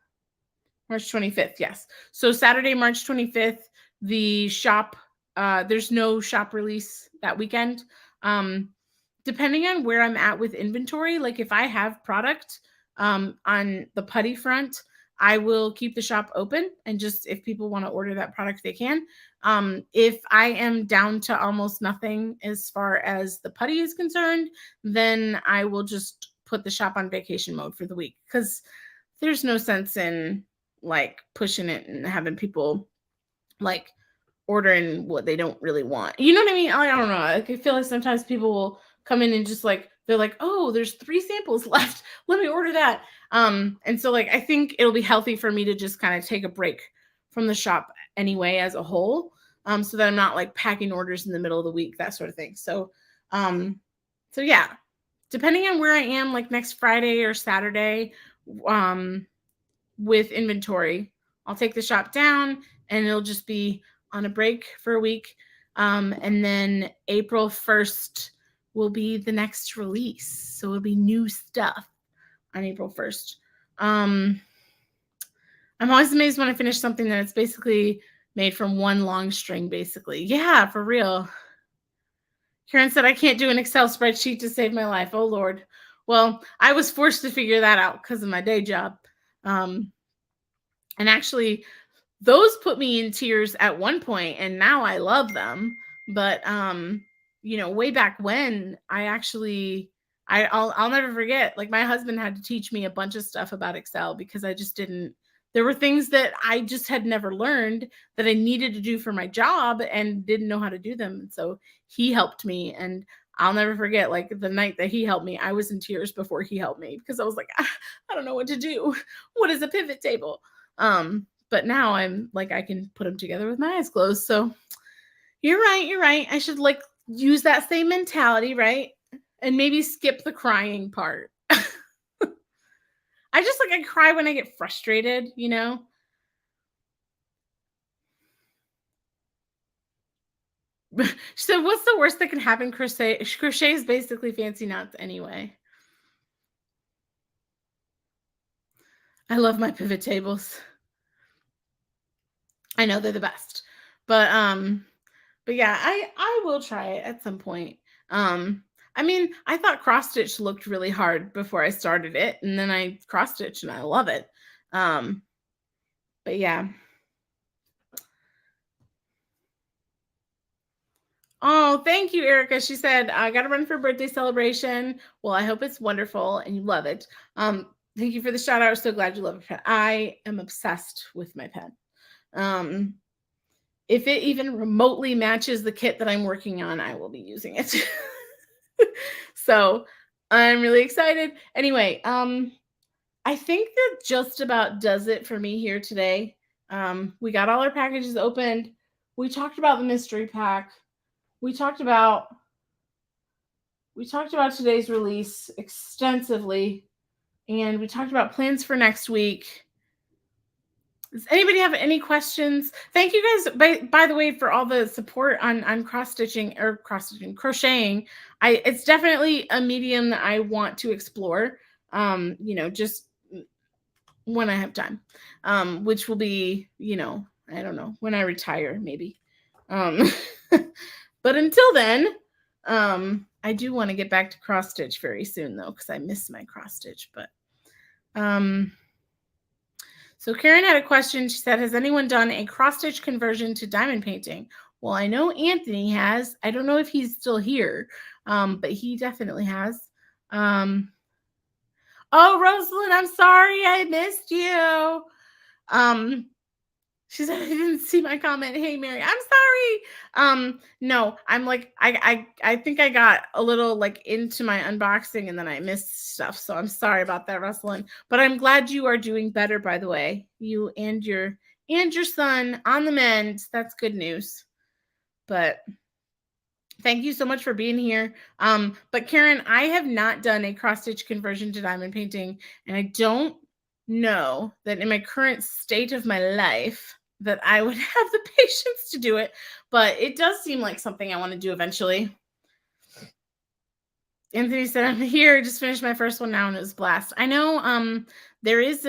S1: March 25th, yes. So Saturday, March 25th, the shop, there's no shop release that weekend. Depending on where I'm at with inventory, like if I have product on the putty front, I will keep the shop open and just if people want to order that product, they can. If I am down to almost nothing as far as the putty is concerned, then I will just put the shop on vacation mode for the week because there's no sense in like pushing it and having people like ordering what they don't really want. You know what I mean? I don't know. Like, I feel like sometimes people will come in and just like, they're like, oh, there's 3 samples left. Let me order that. And so like, I think it'll be healthy for me to just kind of take a break from the shop anyway, as a whole. So that I'm not like packing orders in the middle of the week, that sort of thing. So yeah, depending on where I am, like next Friday or Saturday, um, with inventory. I'll take the shop down and it'll just be on a break for a week. And then April 1st will be the next release. So it'll be new stuff on April 1st. I'm always amazed when I finish something that it's basically made from one long string, basically. Yeah, for real. Karen said, I can't do an Excel spreadsheet to save my life. Oh, Lord. Well, I was forced to figure that out because of my day job. And actually, those put me in tears at one point, and now I love them. But way back when, I'll never forget. Like, my husband had to teach me a bunch of stuff about Excel because I just didn't. There were things that I just had never learned that I needed to do for my job and didn't know how to do them. And so he helped me, and I'll never forget, like, the night that he helped me, I was in tears before he helped me because I was like, I don't know what to do. What is a pivot table? But now I'm like, I can put them together with my eyes closed. So you're right. I should use that same mentality, right? And maybe skip the crying part. I cry when I get frustrated, So what's the worst that can happen? Crochet is basically fancy knots anyway. I love my pivot tables. I know they're the best. But yeah, I will try it at some point. I thought cross stitch looked really hard before I started it, and then I cross stitch and I love it. But yeah. Oh, thank you, Erica. She said, I got to run for a birthday celebration. Well, I hope it's wonderful and you love it. Thank you for the shout out. So glad you love it. I am obsessed with my pen. If it even remotely matches the kit that I'm working on, I will be using it. So I'm really excited. Anyway, I think that just about does it for me here today. We got all our packages opened. We talked about the mystery pack. We talked about today's release extensively, and we talked about plans for next week. Does anybody have any questions? Thank you guys, by the way, for all the support on crocheting. It's definitely a medium that I want to explore. Just when I have time, which will be, I don't know, when I retire, maybe. But until then, I do want to get back to cross stitch very soon, though, because I miss my cross stitch. But so Karen had a question. She said, has anyone done a cross stitch conversion to diamond painting? Well, I know Anthony has. I don't know if he's still here, but he definitely has. Oh, Rosalind, I'm sorry I missed you. She said, I didn't see my comment. Hey, Mary, I'm sorry. No, I'm like, I think I got a little into my unboxing and then I missed stuff. So I'm sorry about that, Rosalind. But I'm glad you are doing better, by the way. You and your son on the mend. That's good news. But thank you so much for being here. But Karen, I have not done a cross stitch conversion to diamond painting, and I don't know that in my current state of my life that I would have the patience to do it, but it does seem like something I want to do eventually. Anthony said, I'm here, just finished my first one now and it was a blast. I know there is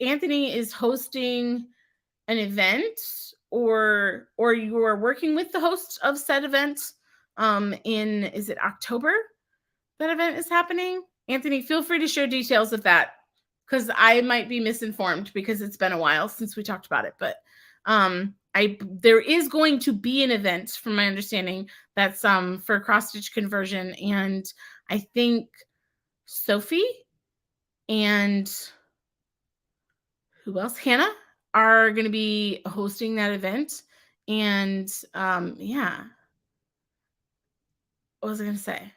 S1: Anthony is hosting an event, or you are working with the host of said event is it October that event is happening? Anthony, feel free to share details of that, because I might be misinformed because it's been a while since we talked about it. But there is going to be an event, from my understanding, that's for cross stitch conversion, and I think Sophie and who else? Hannah are going to be hosting that event. And yeah, what was I going to say?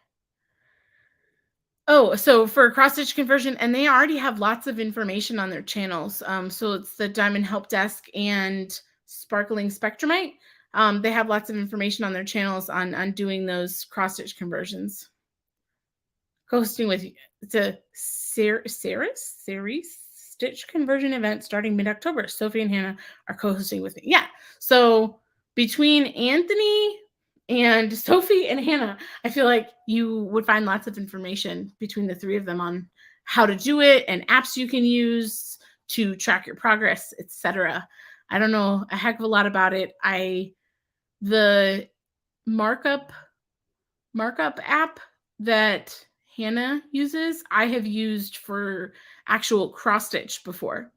S1: Oh, so for cross stitch conversion, and they already have lots of information on their channels. So it's the Diamond Help Desk and Sparkling Spectrumite. They have lots of information on their channels on doing those cross stitch conversions. co-hosting with you. It's a series stitch conversion event starting mid-October. Sophie and Hannah are co-hosting with me. Yeah. So between Anthony and Sophie and Hannah, I feel like you would find lots of information between the three of them on how to do it and apps you can use to track your progress, etc. I don't know a heck of a lot about it. The markup app that Hannah uses, I have used for actual cross stitch before.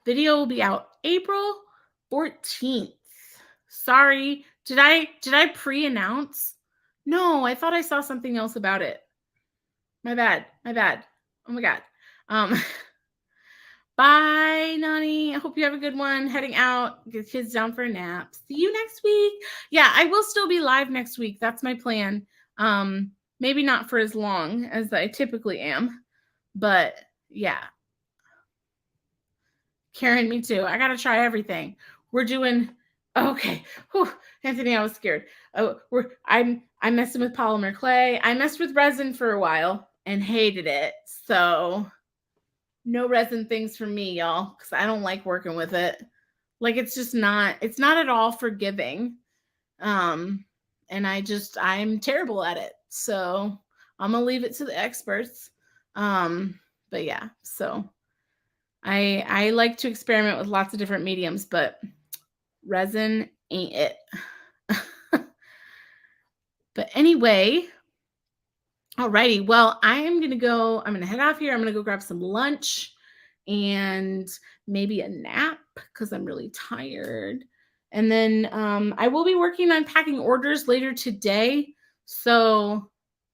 S1: Video will be out April 14th. Sorry, did I pre-announce? No, I thought I saw something else about it. My bad. Oh my God. Bye, Nani. I hope you have a good one. Heading out, get kids down for a nap. See you next week. Yeah, I will still be live next week. That's my plan. Maybe not for as long as I typically am, but yeah. Karen, me too. I gotta try everything. We're doing okay. Whew. Anthony, I was scared. Oh, I'm messing with polymer clay. I messed with resin for a while and hated it. So no resin things for me, y'all, because I don't like working with it. Like it's not at all forgiving. And I'm terrible at it. So I'm gonna leave it to the experts. But yeah, so I like to experiment with lots of different mediums, but resin ain't it. But anyway, alrighty. Well, I'm gonna head off here. I'm gonna go grab some lunch and maybe a nap because I'm really tired. And then I will be working on packing orders later today. So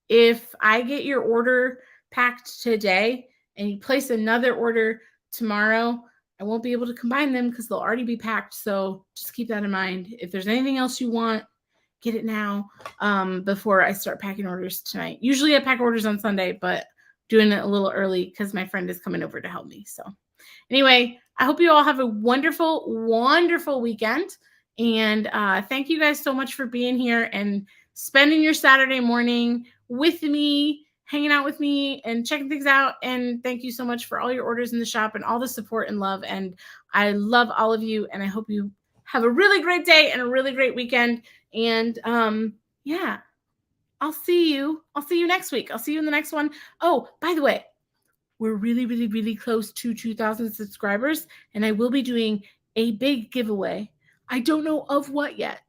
S1: if I get your order packed today and you place another order tomorrow, I won't be able to combine them because they'll already be packed. So just keep that in mind. If there's anything else you want, get it now before I start packing orders tonight. Usually I pack orders on Sunday, but doing it a little early because my friend is coming over to help me. So anyway, I hope you all have a wonderful, wonderful weekend. And thank you guys so much for being here and spending your Saturday morning with me, hanging out with me and checking things out. And thank you so much for all your orders in the shop and all the support and love. And I love all of you. And I hope you have a really great day and a really great weekend. And yeah, I'll see you next week. I'll see you in the next one. Oh, by the way, we're really, really, really close to 2,000 subscribers, and I will be doing a big giveaway. I don't know of what yet.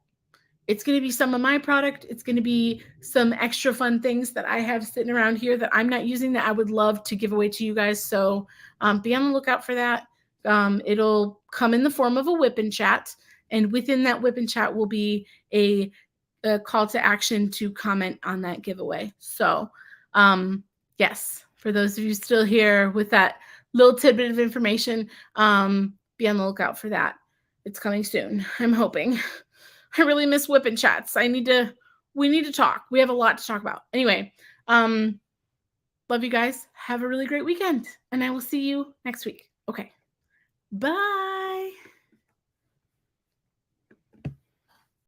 S1: It's going to be some of my product. It's going to be some extra fun things that I have sitting around here that I'm not using that I would love to give away to you guys. So be on the lookout for that. It'll come in the form of a whip and chat. And within that whip and chat will be a call to action to comment on that giveaway. So yes, for those of you still here with that little tidbit of information, be on the lookout for that. It's coming soon, I'm hoping. I really miss whip and chats. We need to talk. We have a lot to talk about. Anyway, love you guys. Have a really great weekend, and I will see you next week. Okay. Bye.